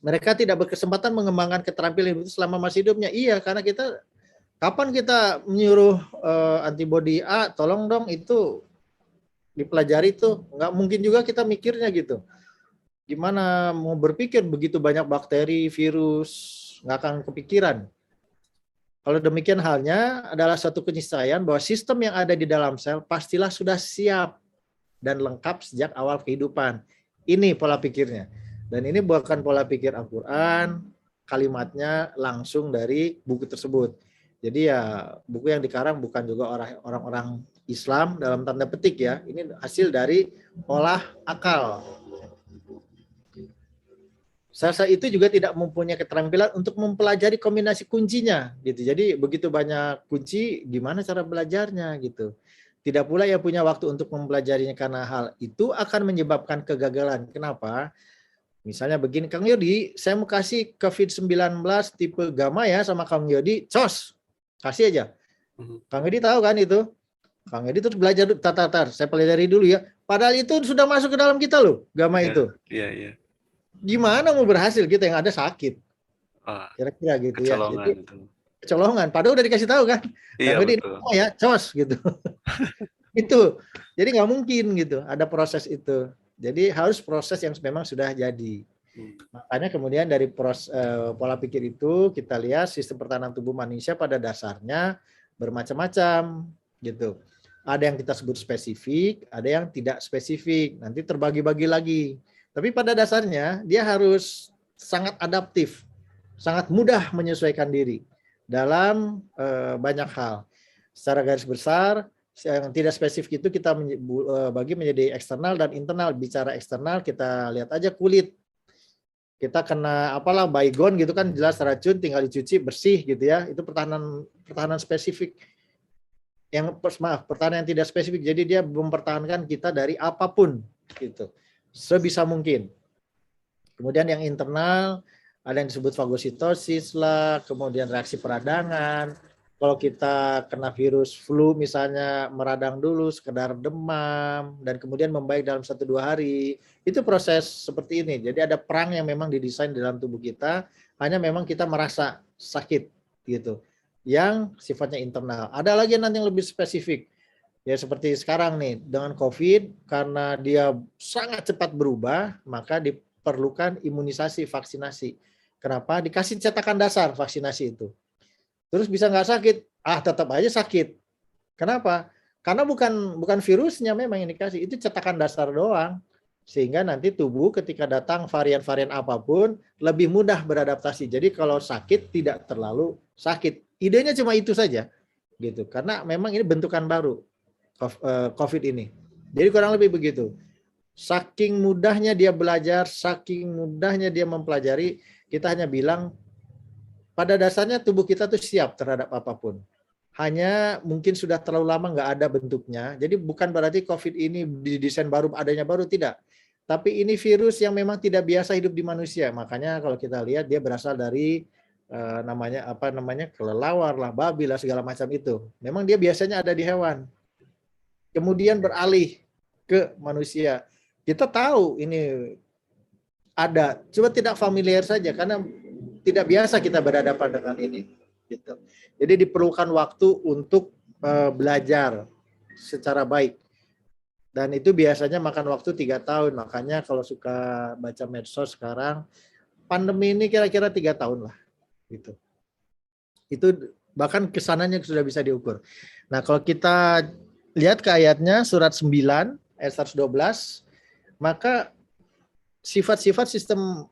Mereka tidak berkesempatan mengembangkan keterampilan itu selama masih hidupnya. Iya, karena kapan kita menyuruh antibodi A, tolong dong itu dipelajari tuh. Nggak mungkin juga kita mikirnya gitu. Gimana mau berpikir begitu banyak bakteri, virus, nggak akan kepikiran. Kalau demikian halnya adalah suatu keniscayaan bahwa sistem yang ada di dalam sel pastilah sudah siap dan lengkap sejak awal kehidupan. Ini pola pikirnya. Dan ini bukan pola pikir Al-Quran, kalimatnya langsung dari buku tersebut. Jadi ya buku yang dikarang bukan juga orang-orang Islam dalam tanda petik ya. Ini hasil dari olah akal. Sel-sel itu juga tidak mempunyai keterampilan untuk mempelajari kombinasi kuncinya, gitu. Jadi begitu banyak kunci, gimana cara belajarnya, gitu. Tidak pula ia punya waktu untuk mempelajarinya karena hal itu akan menyebabkan kegagalan. Kenapa? Misalnya begini, Kang Yodi, saya mau kasih COVID-19 tipe gamma ya sama Kang Yodi, cos, kasih aja. Kang Yodi tahu kan itu? Kang Yodi terus belajar, tar, saya pelajari dulu ya. Padahal itu sudah masuk ke dalam kita loh, gamma itu. Iya. Gimana mau berhasil, kita yang ada sakit, kira-kira gitu ya. Jadi kecolongan, padahal udah dikasih tahu kan. Iya, Jadi betul. ya cos gitu. Itu jadi nggak mungkin gitu ada proses itu. Jadi harus proses yang memang sudah jadi. Makanya kemudian dari pola pikir itu kita lihat sistem pertahanan tubuh manusia pada dasarnya bermacam-macam gitu. Ada yang kita sebut spesifik, ada yang tidak spesifik. Nanti terbagi-bagi lagi. Tapi pada dasarnya dia harus sangat adaptif, sangat mudah menyesuaikan diri dalam banyak hal. Secara garis besar, yang tidak spesifik itu kita bagi menjadi eksternal dan internal. Bicara eksternal, kita lihat aja kulit. Kita kena baygon gitu kan, jelas racun, tinggal dicuci bersih gitu ya. Itu pertahanan spesifik. Pertahanan yang tidak spesifik. Jadi dia mempertahankan kita dari apapun gitu. Sebisa mungkin. Kemudian yang internal ada yang disebut fagositosis lah, kemudian reaksi peradangan. Kalau kita kena virus flu misalnya meradang dulu, sekedar demam, dan kemudian membaik dalam 1-2 hari. Itu proses seperti ini. Jadi ada perang yang memang didesain dalam tubuh kita, hanya memang kita merasa sakit gitu. Yang sifatnya internal. Ada lagi nanti yang lebih spesifik. Ya seperti sekarang nih dengan COVID, karena dia sangat cepat berubah, maka diperlukan imunisasi, vaksinasi. Kenapa? Dikasih cetakan dasar vaksinasi itu. Terus bisa nggak sakit? Tetap aja sakit. Kenapa? Karena bukan virusnya memang yang dikasih, itu cetakan dasar doang. Sehingga nanti tubuh ketika datang varian-varian apapun lebih mudah beradaptasi. Jadi kalau sakit tidak terlalu sakit. Idenya cuma itu saja, gitu. Karena memang ini bentukan baru. COVID ini. Jadi kurang lebih begitu. Saking mudahnya dia belajar, saking mudahnya dia mempelajari, kita hanya bilang pada dasarnya tubuh kita tuh siap terhadap apapun. Hanya mungkin sudah terlalu lama nggak ada bentuknya. Jadi bukan berarti COVID ini didesain baru, adanya baru, tidak. Tapi ini virus yang memang tidak biasa hidup di manusia. Makanya kalau kita lihat dia berasal dari kelelawar lah, babi lah, segala macam itu. Memang dia biasanya ada di hewan. kemudian beralih ke manusia. Kita tahu ini ada, cuma tidak familiar saja karena tidak biasa kita berhadapan dengan ini. Gitu. Jadi diperlukan waktu untuk belajar secara baik. Dan itu biasanya makan waktu 3 tahun. Makanya kalau suka baca medsos sekarang, pandemi ini kira-kira 3 tahun lah. Gitu. Itu bahkan kesananya sudah bisa diukur. Nah kalau kita lihat ke ayatnya, surat 9, ayat 112, maka sifat-sifat sistem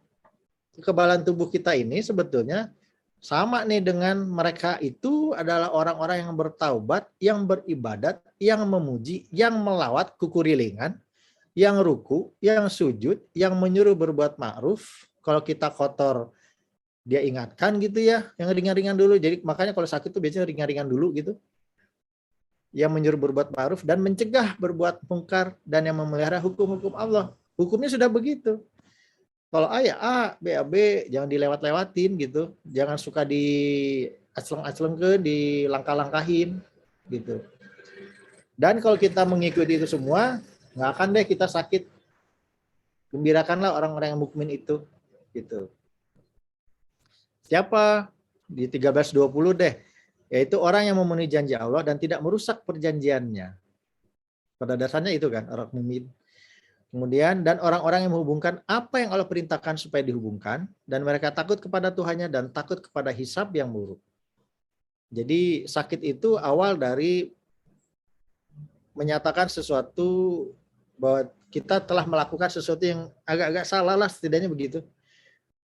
kekebalan tubuh kita ini sebetulnya sama nih dengan mereka itu adalah orang-orang yang bertaubat, yang beribadat, yang memuji, yang melawat kukurilingan, yang ruku, yang sujud, yang menyuruh berbuat ma'ruf. Kalau kita kotor, dia ingatkan gitu ya, yang ringan-ringan dulu. Jadi makanya kalau sakit tuh biasanya ringan-ringan dulu gitu. Yang menyuruh berbuat ma'ruf dan mencegah berbuat mungkar dan yang memelihara hukum-hukum Allah. Hukumnya sudah begitu. Kalau A ya A, B ya B, jangan dilewat-lewatin gitu. Jangan suka di acleng-aclengkeun, dilangkah-langkahin gitu. Dan kalau kita mengikuti itu semua, nggak akan deh kita sakit. Gembirakanlah orang-orang yang mukmin itu gitu. Siapa? Di 13:20 deh. Yaitu orang yang memenuhi janji Allah dan tidak merusak perjanjiannya. Pada dasarnya itu kan orang mukmin. Kemudian, dan orang-orang yang menghubungkan apa yang Allah perintahkan supaya dihubungkan, dan mereka takut kepada Tuhannya dan takut kepada hisab yang buruk. Jadi sakit itu awal dari menyatakan sesuatu bahwa kita telah melakukan sesuatu yang agak-agak salah lah, setidaknya begitu.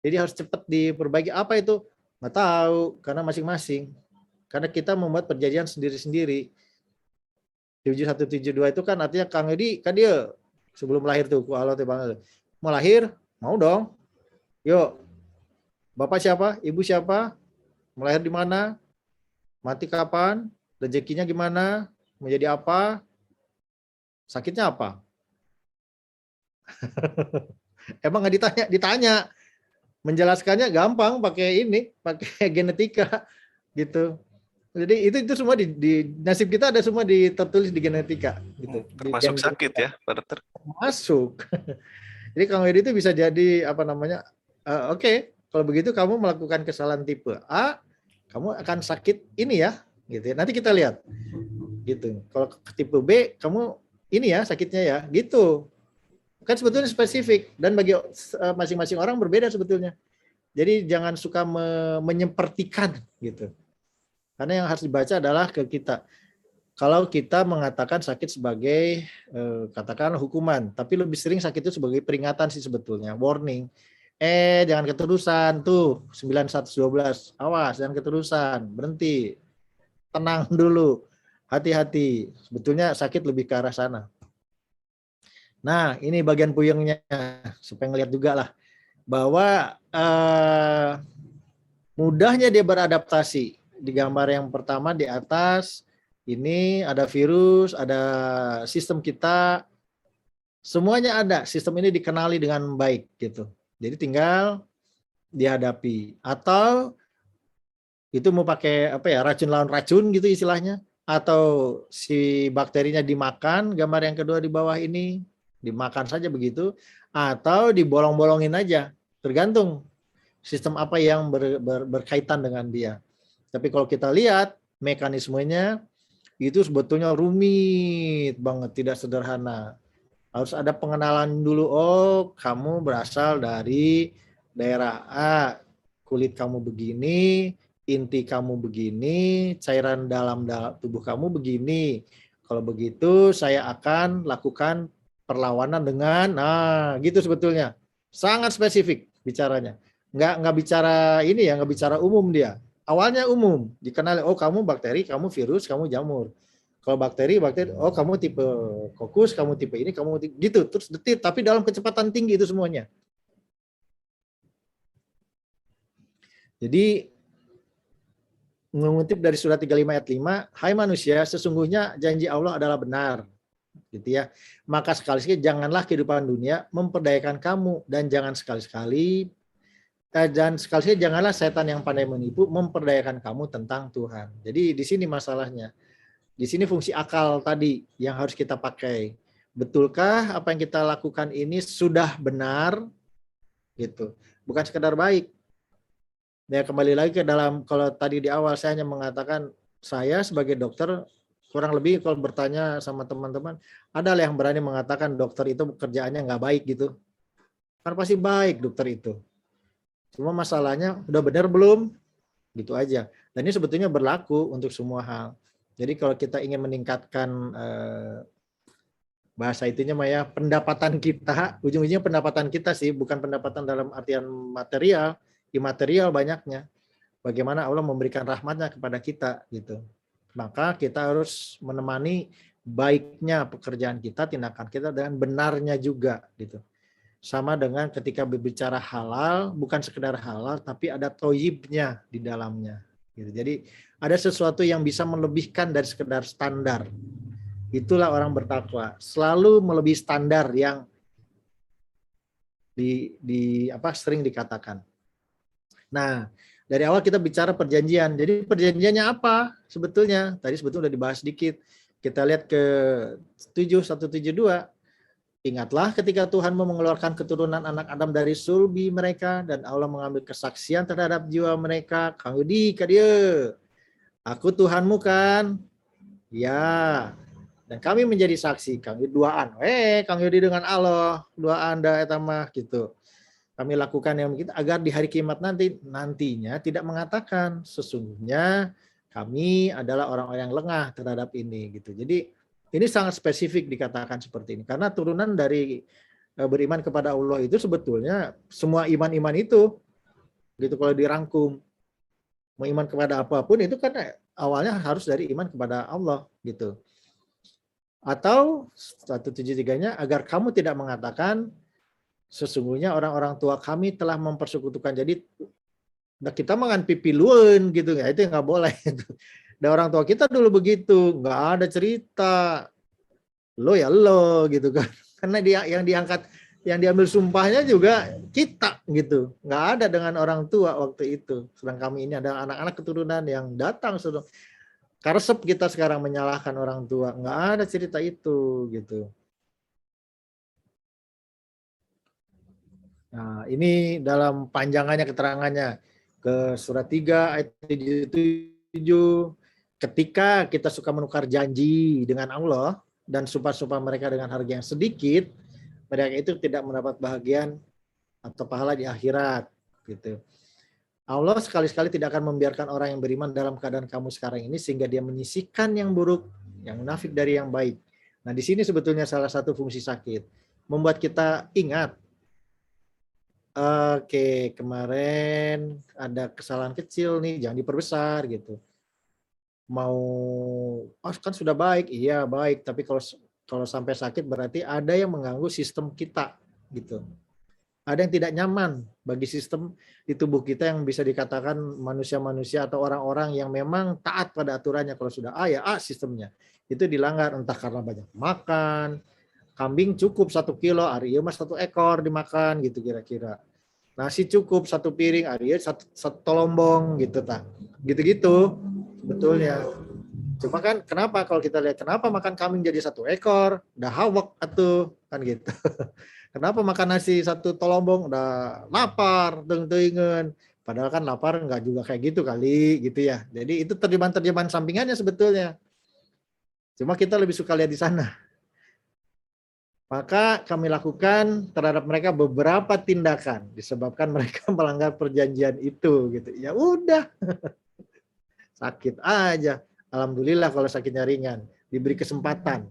Jadi harus cepat diperbaiki. Apa itu? Nggak tahu, karena masing-masing. Karena kita membuat perjanjian sendiri-sendiri. 7172 itu kan artinya Kang Edi, kan dia sebelum lahir tuh, Allah tuh bang, mau lahir, mau dong. Yuk, bapak siapa, ibu siapa, mau lahir di mana, mati kapan, rezekinya gimana, menjadi apa, sakitnya apa? Emang nggak ditanya, ditanya. Menjelaskannya gampang pakai ini, pakai genetika gitu. Jadi itu semua di nasib kita ada semua tertulis di genetika gitu. Termasuk sakit ya, Pak Dokter? Masuk. Jadi Kang Edi itu bisa jadi apa namanya? Oke, kalau begitu kamu melakukan kesalahan tipe A, kamu akan sakit ini ya, gitu. Nanti kita lihat. Gitu. Kalau tipe B, kamu ini ya sakitnya ya, gitu. Kan sebetulnya spesifik dan bagi masing-masing orang berbeda sebetulnya. Jadi jangan suka menyempertikan gitu. Karena yang harus dibaca adalah ke kita. Kalau kita mengatakan sakit sebagai katakanlah hukuman, tapi lebih sering sakit itu sebagai peringatan sih sebetulnya, warning. Jangan keterusan tuh 9112. Awas, jangan keterusan. Berhenti. Tenang dulu. Hati-hati. Sebetulnya sakit lebih ke arah sana. Nah, ini bagian puyengnya supaya ngelihat juga lah bahwa mudahnya dia beradaptasi. Di gambar yang pertama di atas ini ada virus, ada sistem kita, semuanya ada. Sistem ini dikenali dengan baik gitu. Jadi tinggal dihadapi. Atau itu mau pakai apa ya, racun lawan racun gitu istilahnya, atau si bakterinya dimakan, gambar yang kedua di bawah ini dimakan saja begitu, atau dibolong-bolongin aja, tergantung sistem apa yang berkaitan dengan dia. Tapi kalau kita lihat mekanismenya itu sebetulnya rumit banget, tidak sederhana. Harus ada pengenalan dulu. Oh, kamu berasal dari daerah A, kulit kamu begini, inti kamu begini, cairan dalam tubuh kamu begini. Kalau begitu saya akan lakukan perlawanan dengan, nah gitu sebetulnya. Sangat spesifik bicaranya. Nggak bicara ini ya, nggak bicara umum dia. Awalnya umum, dikenal, oh kamu bakteri, kamu virus, kamu jamur. Kalau bakteri, oh kamu tipe kokus, kamu tipe ini, kamu tipe, gitu, terus detil, tapi dalam kecepatan tinggi itu semuanya. Jadi mengutip dari surat 35 ayat 5, hai manusia, sesungguhnya janji Allah adalah benar. Gitu ya. Maka sekali-sekali janganlah kehidupan dunia memperdayakan kamu, dan jangan sekali-sekali janganlah setan yang pandai menipu memperdayakan kamu tentang Tuhan. Jadi di sini masalahnya. Di sini fungsi akal tadi yang harus kita pakai. Betulkah apa yang kita lakukan ini sudah benar? Gitu. Bukan sekedar baik. Ya, kembali lagi ke dalam, kalau tadi di awal saya hanya mengatakan, saya sebagai dokter, kurang lebih kalau bertanya sama teman-teman, ada yang berani mengatakan dokter itu kerjaannya nggak baik gitu. Kan pasti baik dokter itu. Cuma masalahnya udah benar belum? Gitu aja. Dan ini sebetulnya berlaku untuk semua hal. Jadi kalau kita ingin meningkatkan bahasa itunya Maya, pendapatan kita, ujung-ujungnya pendapatan kita sih, bukan pendapatan dalam artian material, imaterial banyaknya. Bagaimana Allah memberikan rahmatnya kepada kita gitu. Maka kita harus menemani baiknya pekerjaan kita, tindakan kita dengan benarnya juga gitu. Sama dengan ketika berbicara halal, bukan sekedar halal, tapi ada toyibnya di dalamnya. Gitu. Jadi ada sesuatu yang bisa melebihkan dari sekedar standar. Itulah orang bertakwa, selalu melebihi standar yang sering dikatakan. Nah, dari awal kita bicara perjanjian. Jadi perjanjiannya apa sebetulnya? Tadi sebetulnya sudah dibahas sedikit. Kita lihat ke 172. Ingatlah ketika Tuhan mau mengeluarkan keturunan anak Adam dari sulbi mereka dan Allah mengambil kesaksian terhadap jiwa mereka. Kang Yudi, dia. Aku Tuhanmu kan? Ya. Dan kami menjadi saksi. Kang Yudi duaan. Kang Yudi dengan Allah. Duaan da etamah gitu. Kami lakukan yang begitu agar di hari kiamat nantinya tidak mengatakan sesungguhnya kami adalah orang-orang yang lengah terhadap ini gitu. Jadi ini sangat spesifik dikatakan seperti ini karena turunan dari beriman kepada Allah itu sebetulnya semua iman-iman itu gitu. Kalau dirangkum mau iman kepada apapun itu kan awalnya harus dari iman kepada Allah gitu. Atau 173-nya agar kamu tidak mengatakan sesungguhnya orang-orang tua kami telah mempersekutukan. Jadi kita makan pipi luan gitu ya, itu nggak boleh. Dan orang tua kita dulu begitu, nggak ada cerita lo ya lo gitu kan. Karena dia yang diangkat, yang diambil sumpahnya juga kita gitu. Nggak ada dengan orang tua waktu itu. Sedang kami ini ada anak-anak keturunan yang datang sudah. Karesep kita sekarang menyalahkan orang tua, nggak ada cerita itu gitu. Nah, ini dalam panjangannya keterangannya ke surat 3 ayat 77. Ketika kita suka menukar janji dengan Allah dan sumpah-sumpah mereka dengan harga yang sedikit, mereka itu tidak mendapat bahagian atau pahala di akhirat gitu. Allah sekali-sekali tidak akan membiarkan orang yang beriman dalam keadaan kamu sekarang ini sehingga dia menyisihkan yang buruk, yang munafik dari yang baik. Nah, di sini sebetulnya salah satu fungsi sakit, membuat kita ingat. Oke, kemarin ada kesalahan kecil nih, jangan diperbesar gitu. Mau, kan sudah baik, iya baik, tapi kalau sampai sakit berarti ada yang mengganggu sistem kita gitu. Ada yang tidak nyaman bagi sistem di tubuh kita yang bisa dikatakan manusia-manusia atau orang-orang yang memang taat pada aturannya. Kalau sudah A ya A sistemnya, itu dilanggar entah karena banyak makan. Kambing cukup 1 kilo, hari ini mas 1 ekor dimakan gitu kira-kira. Nasi cukup 1 piring, hari ini 1 tolombong gitu tak. Gitu-gitu sebetulnya. Cuma kan kenapa kalau kita lihat kenapa makan kambing jadi 1 ekor, udah hawak atuh kan gitu. Kenapa makan nasi 1 tolombong udah lapar, teng-tengen. Padahal kan lapar enggak juga kayak gitu kali gitu ya. Jadi itu terjemahan-terjemahan sampingannya sebetulnya. Cuma kita lebih suka lihat di sana. Maka kami lakukan terhadap mereka beberapa tindakan disebabkan mereka melanggar perjanjian itu gitu. Ya udah. Sakit aja. Alhamdulillah kalau sakitnya ringan, diberi kesempatan.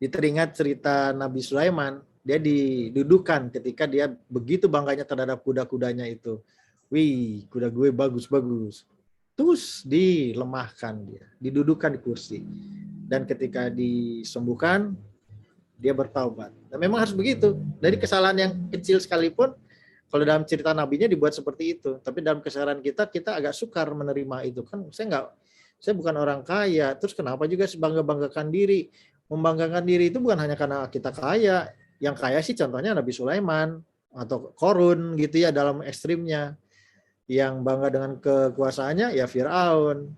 Diteringat cerita Nabi Sulaiman, dia didudukan ketika dia begitu bangganya terhadap kuda-kudanya itu. Wih, kuda gue bagus-bagus. Terus dilemahkan dia, didudukan di kursi. Dan ketika disembuhkan, dia bertaubat. Dan memang harus begitu. Dari kesalahan yang kecil sekalipun, kalau dalam cerita nabinya dibuat seperti itu. Tapi dalam kesalahan kita agak sukar menerima itu. Kan saya bukan orang kaya. Terus kenapa juga bangga-banggakan diri? Membanggakan diri itu bukan hanya karena kita kaya. Yang kaya sih contohnya Nabi Sulaiman atau Korun gitu ya dalam ekstrimnya. Yang bangga dengan kekuasaannya ya Fir'aun.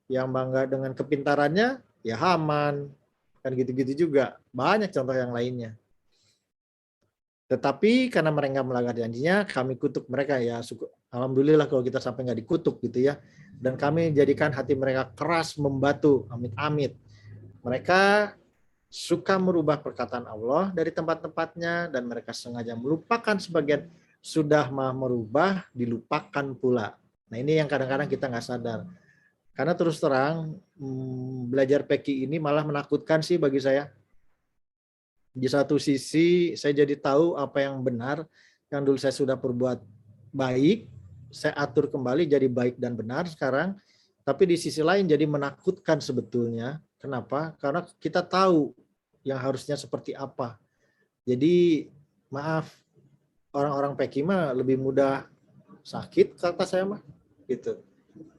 Yang bangga dengan kepintarannya, ya Haman. Kan gitu-gitu juga. Banyak contoh yang lainnya. Tetapi karena mereka melanggar janjinya, kami kutuk mereka ya. Alhamdulillah kalau kita sampai nggak dikutuk gitu ya. Dan kami jadikan hati mereka keras membatu. Amit-amit. Mereka suka merubah perkataan Allah dari tempat-tempatnya dan mereka sengaja melupakan sebagian, sudah mah merubah dilupakan pula. Nah ini yang kadang-kadang kita nggak sadar. Karena terus terang belajar PK ini malah menakutkan sih bagi saya. Di satu sisi saya jadi tahu apa yang benar, yang dulu saya sudah perbuat baik, saya atur kembali jadi baik dan benar sekarang. Tapi di sisi lain jadi menakutkan sebetulnya. Kenapa? Karena kita tahu yang harusnya seperti apa. Jadi maaf, orang-orang PK mah lebih mudah sakit kata saya mah gitu.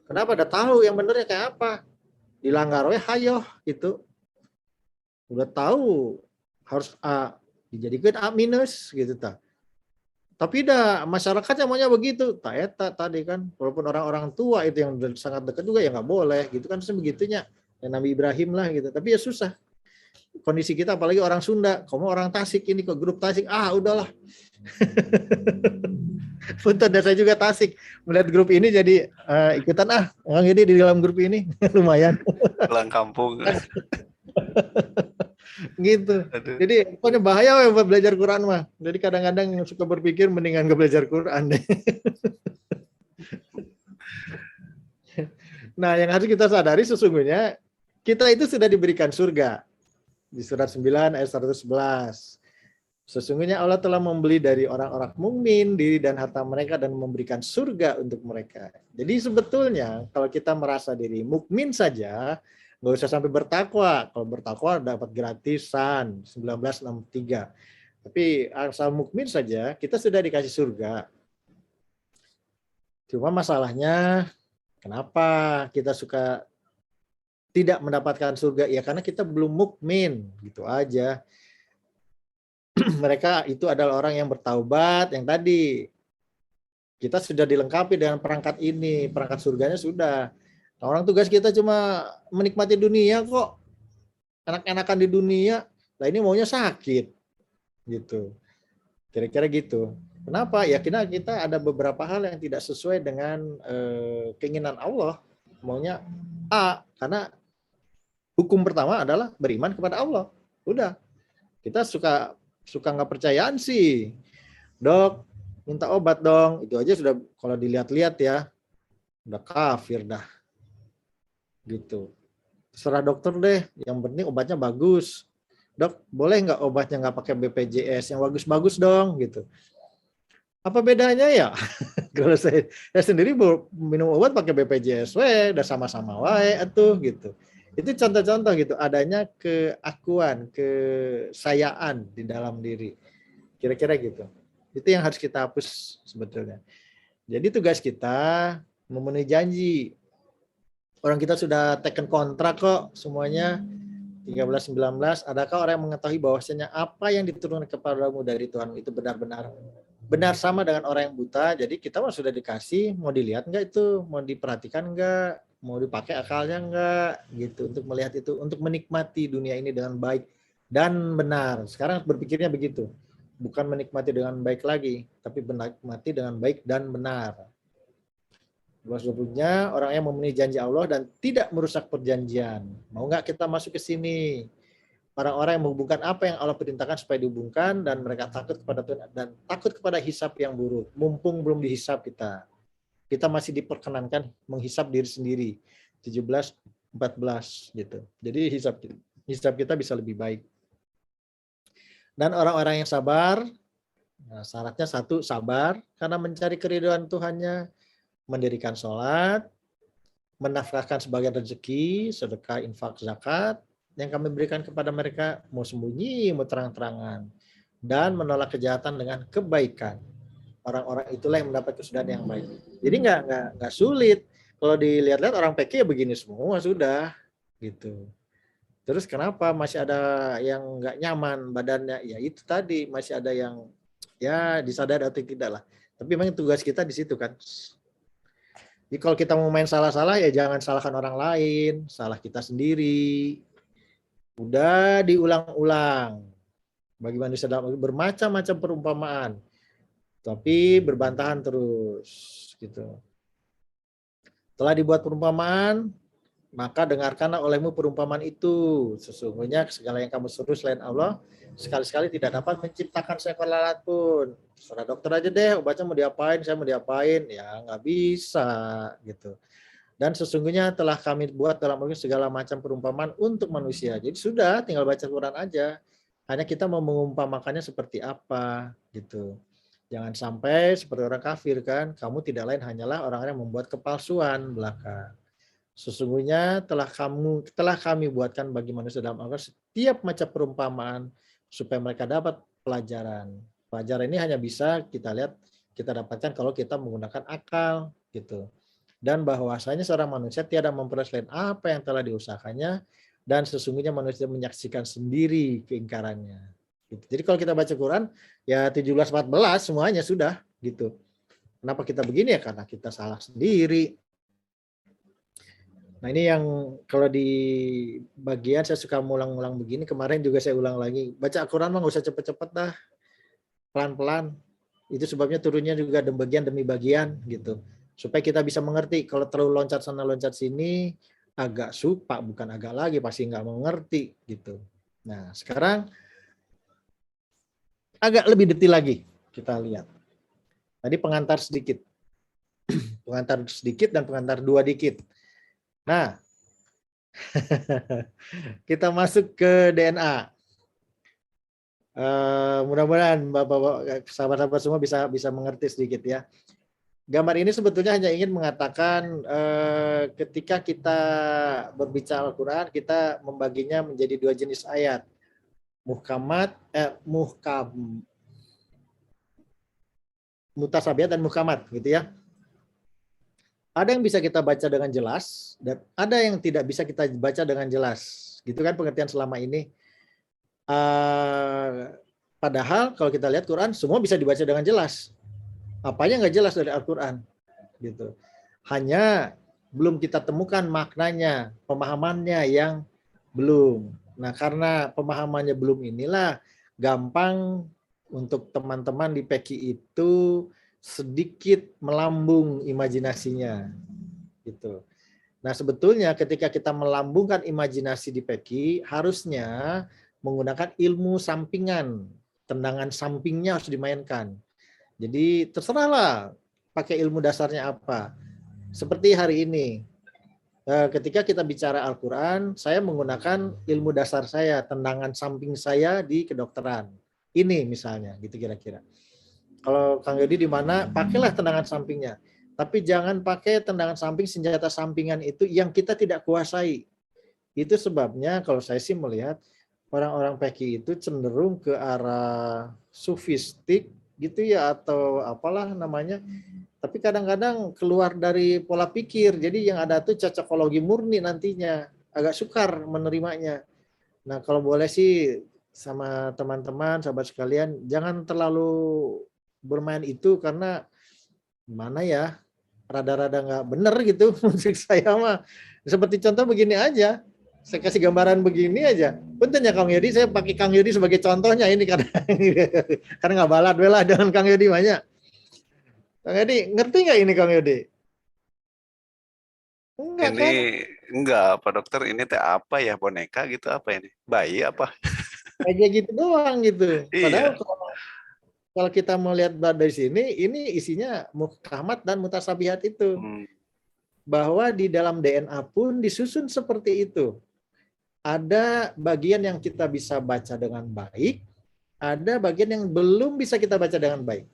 Kenapa? Udah tahu yang benernya kayak apa. Dilanggar we hayo gitu. Udah tahu harus A, dijadikan A minus gitu ta. Tapi dah masyarakatnya maunya begitu. Tak eta tadi kan, walaupun orang-orang tua itu yang sangat dekat juga ya nggak boleh gitu kan, sebegitunya. Ya, Nabi Ibrahim lah gitu. Tapi ya susah. Kondisi kita apalagi orang Sunda, kamu orang Tasik ini ke grup Tasik, udahlah. Punten dan saya juga Tasik. Melihat grup ini jadi ikutan orang ini di dalam grup ini lumayan. Pulang kampung. Gitu. Aduh. Jadi pokoknya bahaya buat belajar Quran mah. Jadi kadang-kadang suka berpikir mendingan gak belajar Quran deh. Nah, yang harus kita sadari sesungguhnya kita itu sudah diberikan surga. Di surat 9 ayat 111. Sesungguhnya Allah telah membeli dari orang-orang mukmin diri dan harta mereka dan memberikan surga untuk mereka. Jadi sebetulnya kalau kita merasa diri mukmin saja, nggak usah sampai bertakwa. Kalau bertakwa dapat gratisan 1963. Tapi asal mukmin saja kita sudah dikasih surga. Cuma masalahnya kenapa kita suka tidak mendapatkan surga? Ya karena kita belum mukmin, gitu aja. Mereka itu adalah orang yang bertaubat, yang tadi kita sudah dilengkapi dengan perangkat ini, perangkat surganya sudah. Nah, orang tugas kita cuma menikmati dunia kok, enak-enakan di dunia. Nah ini maunya sakit, gitu. Kira-kira gitu. Kenapa? Ya kita ada beberapa hal yang tidak sesuai dengan keinginan Allah. Maunya A, karena hukum pertama adalah beriman kepada Allah. Udah. Kita suka nggak percayaan sih. Dok, minta obat dong. Itu aja sudah kalau dilihat-lihat ya, udah kafir dah. Gitu. Terserah dokter deh, yang penting obatnya bagus. Dok, boleh nggak obatnya nggak pakai BPJS, yang bagus-bagus dong gitu. Apa bedanya ya? Kalau saya sendiri minum obat pakai BPJS, udah sama-sama wae atuh gitu. Itu contoh-contoh gitu, adanya keakuan, kesayaan di dalam diri. Kira-kira gitu. Itu yang harus kita hapus sebetulnya. Jadi tugas kita memenuhi janji. Orang kita sudah taken kontrak kok semuanya 13-19. Adakah orang yang mengetahui bahwasanya apa yang diturunkan kepadamu dari Tuhan itu benar-benar benar sama dengan orang yang buta? Jadi kita mah sudah dikasih, mau dilihat enggak itu, mau diperhatikan enggak, mau dipakai akalnya enggak gitu untuk melihat itu, untuk menikmati dunia ini dengan baik dan benar. Sekarang berpikirnya begitu. Bukan menikmati dengan baik lagi, tapi menikmati dengan baik dan benar. Sebetulnya orang yang memenuhi janji Allah dan tidak merusak perjanjian. Mau nggak kita masuk ke sini? Orang-orang yang menghubungkan apa yang Allah perintahkan supaya dihubungkan dan mereka takut kepada Tuhan dan takut kepada hisab yang buruk. Mumpung belum dihisab kita masih diperkenankan menghisab diri sendiri. 17-14 gitu. Jadi hisab kita bisa lebih baik. Dan orang-orang yang sabar, nah syaratnya satu, sabar karena mencari keridhaan Tuhannya, mendirikan sholat, menafkahkan sebagian rezeki, sedekah, infak, zakat yang kami berikan kepada mereka, mau sembunyi, mau terang-terangan, dan menolak kejahatan dengan kebaikan. Orang-orang itulah yang mendapat kesudahan yang baik. Jadi nggak sulit. Kalau dilihat-lihat orang PK ya begini semua sudah, gitu. Terus kenapa masih ada yang nggak nyaman badannya? Ya itu tadi masih ada yang ya disadari atau tidak lah. Tapi memang tugas kita di situ kan. Jadi kalau kita mau main salah-salah ya jangan salahkan orang lain, salah kita sendiri. Udah diulang-ulang. Bagi manusia dalam bermacam-macam perumpamaan, tapi berbantahan terus gitu. Telah dibuat perumpamaan, maka dengarkanlah olehmu perumpamaan itu. Sesungguhnya segala yang kamu suruh selain Allah, sekali-sekali tidak dapat menciptakan seekor lalat pun. Terserah dokter aja deh, obatnya mau diapain, saya mau diapain, ya nggak bisa gitu. Dan sesungguhnya telah kami buat dalam Al-Quran segala macam perumpamaan untuk manusia. Jadi sudah, tinggal baca Quran aja. Hanya kita mau mengumpamakannya seperti apa gitu. Jangan sampai seperti orang kafir kan, kamu tidak lain hanyalah orang-orang yang membuat kepalsuan belaka. Sesungguhnya telah kami buatkan bagi manusia dalam Al-Quran setiap macam perumpamaan supaya mereka dapat pelajaran. Pelajaran ini hanya bisa kita lihat, kita dapatkan kalau kita menggunakan akal gitu. Dan bahwasanya seorang manusia tiada memperoleh selain apa yang telah diusahakannya, dan sesungguhnya manusia menyaksikan sendiri keingkarannya. Gitu. Jadi kalau kita baca Quran ya 17-14 semuanya sudah gitu. Kenapa kita begini ya? Karena kita salah sendiri. Nah ini yang kalau di bagian saya suka ngulang-ngulang begini, kemarin juga saya ulang lagi. Baca Al-Quran mah nggak usah cepet-cepet dah, pelan-pelan. Itu sebabnya turunnya juga bagian demi bagian gitu. Supaya kita bisa mengerti. Kalau terlalu loncat sana loncat sini, agak supa, bukan agak lagi, pasti nggak mengerti gitu. Nah sekarang agak lebih detail lagi kita lihat. Tadi pengantar sedikit. Pengantar sedikit dan pengantar dua dikit. Nah, kita masuk ke DNA. Mudah-mudahan Bapak-bapak, sahabat-sahabat semua bisa mengerti sedikit ya. Gambar ini sebetulnya hanya ingin mengatakan ketika kita berbicara Al-Quran, kita membaginya menjadi dua jenis ayat. Mutasabihat dan muhkamat gitu ya. Ada yang bisa kita baca dengan jelas dan ada yang tidak bisa kita baca dengan jelas. Gitu kan pengertian selama ini. Padahal kalau kita lihat Quran semua bisa dibaca dengan jelas. Apanya nggak jelas dari Al-Quran gitu. Hanya belum kita temukan maknanya, pemahamannya yang belum. Nah, karena pemahamannya belum inilah gampang untuk teman-teman di PEKI itu sedikit melambung imajinasinya gitu. Nah, sebetulnya ketika kita melambungkan imajinasi di PEKI harusnya menggunakan ilmu sampingan, tendangan sampingnya harus dimainkan. Jadi terserahlah pakai ilmu dasarnya apa. Seperti hari ini, ketika kita bicara Al-Quran, saya menggunakan ilmu dasar saya, tendangan samping saya di kedokteran. Ini misalnya, gitu kira-kira. Kalau Kang Yodi di mana, pakailah tendangan sampingnya. Tapi jangan pakai tendangan samping, senjata sampingan itu yang kita tidak kuasai. Itu sebabnya kalau saya sih melihat orang-orang PEKI itu cenderung ke arah sufistik gitu ya, atau apalah namanya. Tapi kadang-kadang keluar dari pola pikir. Jadi yang ada tuh cocokologi murni nantinya. Agak sukar menerimanya. Nah kalau boleh sih sama teman-teman, sahabat sekalian, jangan terlalu bermain itu karena mana ya, rada-rada nggak bener gitu musik saya mah. Seperti contoh begini aja. Saya kasih gambaran begini aja. Punten ya Kang Yodi, saya pakai Kang Yodi sebagai contohnya ini karena nggak balat lah dengan Kang Yodi banyak. Kang Yodi, ngerti nggak ini Kang Yodi? Enggak Ini kan? enggak, Pak Dokter, ini teh apa ya, boneka gitu apa ini? Bayi apa? Kayak gitu doang gitu. Padahal Iya. kalau kita melihat dari sini, ini isinya muhkamat dan mutasabihat itu. Hmm. Bahwa di dalam DNA pun disusun seperti itu. Ada bagian yang kita bisa baca dengan baik, ada bagian yang belum bisa kita baca dengan baik.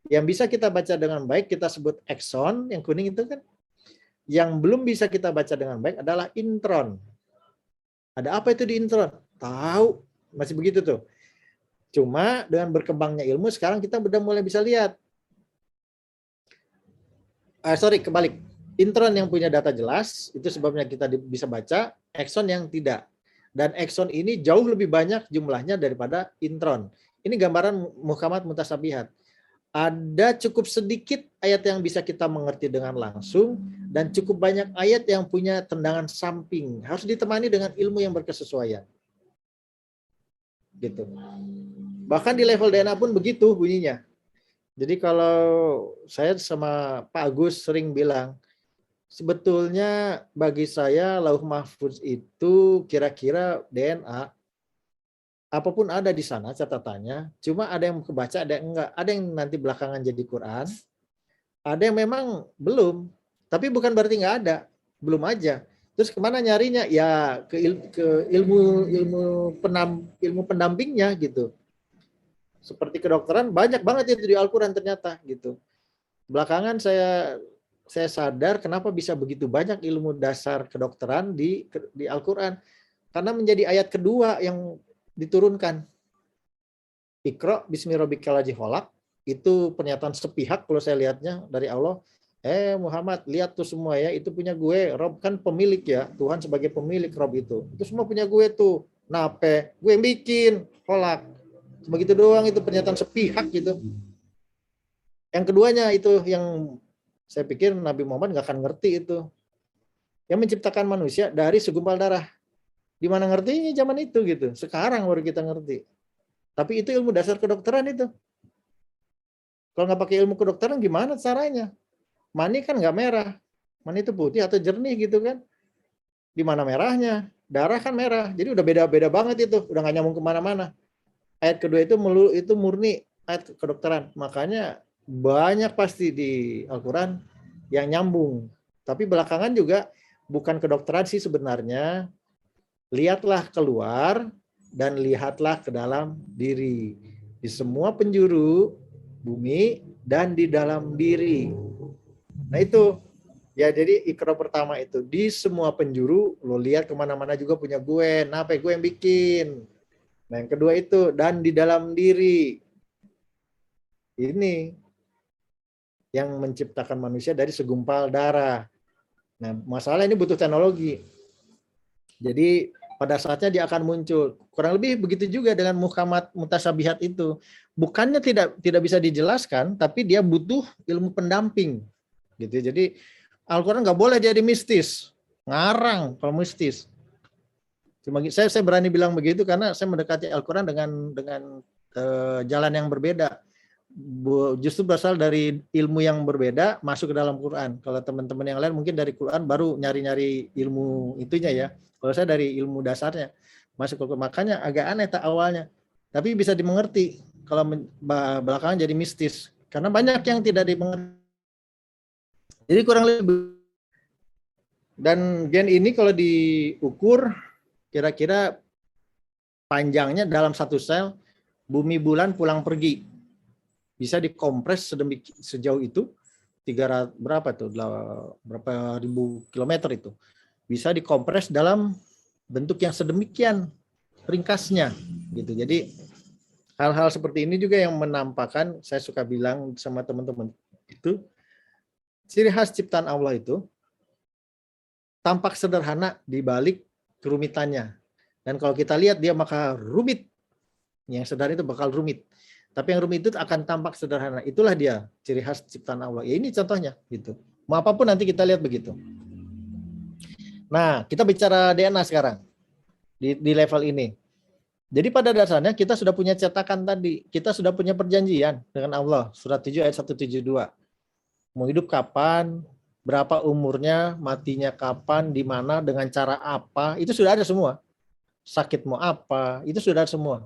Yang bisa kita baca dengan baik kita sebut akson, yang kuning itu kan. Yang belum bisa kita baca dengan baik adalah intron. Ada apa itu di intron? Tahu, masih begitu tuh. Cuma dengan berkembangnya ilmu sekarang kita udah mulai bisa lihat. Kebalik. Intron yang punya data jelas, itu sebabnya kita bisa baca, akson yang tidak. Dan akson ini jauh lebih banyak jumlahnya daripada intron. Ini gambaran muhkamat mutasabihat. ada cukup sedikit ayat yang bisa kita mengerti dengan langsung dan cukup banyak ayat yang punya tendangan samping. Harus ditemani dengan ilmu yang berkesesuaian. Gitu. Bahkan di level DNA pun begitu bunyinya. Jadi kalau saya sama Pak Agus sering bilang, sebetulnya bagi saya Lauh Mahfuz itu kira-kira DNA apapun ada di sana catatannya, cuma ada yang kebaca, ada yang enggak, ada yang nanti belakangan jadi Quran, ada yang memang belum, tapi bukan berarti enggak ada, belum aja. Terus kemana nyarinya? Ya ke ilmu pendampingnya gitu. Seperti kedokteran banyak banget itu di Al-Quran ternyata gitu. Belakangan saya sadar kenapa bisa begitu banyak ilmu dasar kedokteran di Al-Quran, karena menjadi ayat kedua yang diturunkan. Iqra bismi rabbikal ladzi khalaq, itu pernyataan sepihak kalau saya lihatnya dari Allah. Muhammad, lihat tuh semua ya, itu punya gue. Rob kan pemilik ya, Tuhan sebagai pemilik Rob itu. Itu semua punya gue tuh. Nape? Gue yang bikin. Khalaq. Begitu doang, itu pernyataan sepihak gitu. Yang keduanya itu yang saya pikir Nabi Muhammad nggak akan ngerti itu. Yang menciptakan manusia dari segumpal darah. Di mana ngertinya zaman itu gitu. Sekarang baru kita ngerti. Tapi itu ilmu dasar kedokteran itu. Kalau nggak pakai ilmu kedokteran gimana caranya? Mani kan nggak merah. Mani itu putih atau jernih gitu kan. Di mana merahnya? Darah kan merah. Jadi udah beda-beda banget itu. Udah nggak nyambung kemana-mana. Ayat kedua itu murni ayat kedokteran. Makanya banyak pasti di Al-Quran yang nyambung. Tapi belakangan juga bukan kedokteran sih sebenarnya. Lihatlah keluar dan lihatlah ke dalam diri. Di semua penjuru bumi dan di dalam diri. Nah itu, ya jadi Iqra pertama itu. Di semua penjuru, lo lihat kemana-mana juga punya gue. Nah, gue yang bikin. Nah yang kedua itu, dan di dalam diri. Ini yang menciptakan manusia dari segumpal darah. Nah masalah ini butuh teknologi. Jadi pada saatnya dia akan muncul. Kurang lebih begitu juga dengan muhkamat mutasabihat itu. Bukannya tidak bisa dijelaskan, tapi dia butuh ilmu pendamping. Gitu. Jadi Al-Quran nggak boleh jadi mistis, ngarang kalau mistis. Cuma saya berani bilang begitu karena saya mendekati Al-Quran dengan jalan yang berbeda. Justru berasal dari ilmu yang berbeda masuk ke dalam Quran. Kalau teman-teman yang lain mungkin dari Quran baru nyari-nyari ilmu itunya ya. Kalau saya dari ilmu dasarnya masuk ke Quran. Makanya agak aneh tak awalnya. Tapi bisa dimengerti kalau belakangan jadi mistis. Karena banyak yang tidak dimengerti. Jadi kurang lebih. Dan gen ini kalau diukur kira-kira panjangnya dalam satu sel bumi bulan pulang pergi. Bisa dikompres sejauh itu, 300 berapa tuh, berapa ribu kilometer itu. Bisa dikompres dalam bentuk yang sedemikian ringkasnya gitu. Jadi hal-hal seperti ini juga yang menampakkan, saya suka bilang sama teman-teman itu, ciri khas ciptaan Allah itu tampak sederhana di balik kerumitannya. Dan kalau kita lihat dia maka rumit. Yang sederhana itu bakal rumit. Tapi yang rumit itu akan tampak sederhana. Itulah dia ciri khas ciptaan Allah. Ya ini contohnya gitu. Mau apapun nanti kita lihat begitu. Nah, kita bicara DNA sekarang di level ini. Jadi pada dasarnya kita sudah punya cetakan tadi. Kita sudah punya perjanjian dengan Allah. Surat 7 ayat 172. Mau hidup kapan, berapa umurnya, matinya kapan, di mana, dengan cara apa, itu sudah ada semua. Sakit mau apa, itu sudah ada semua.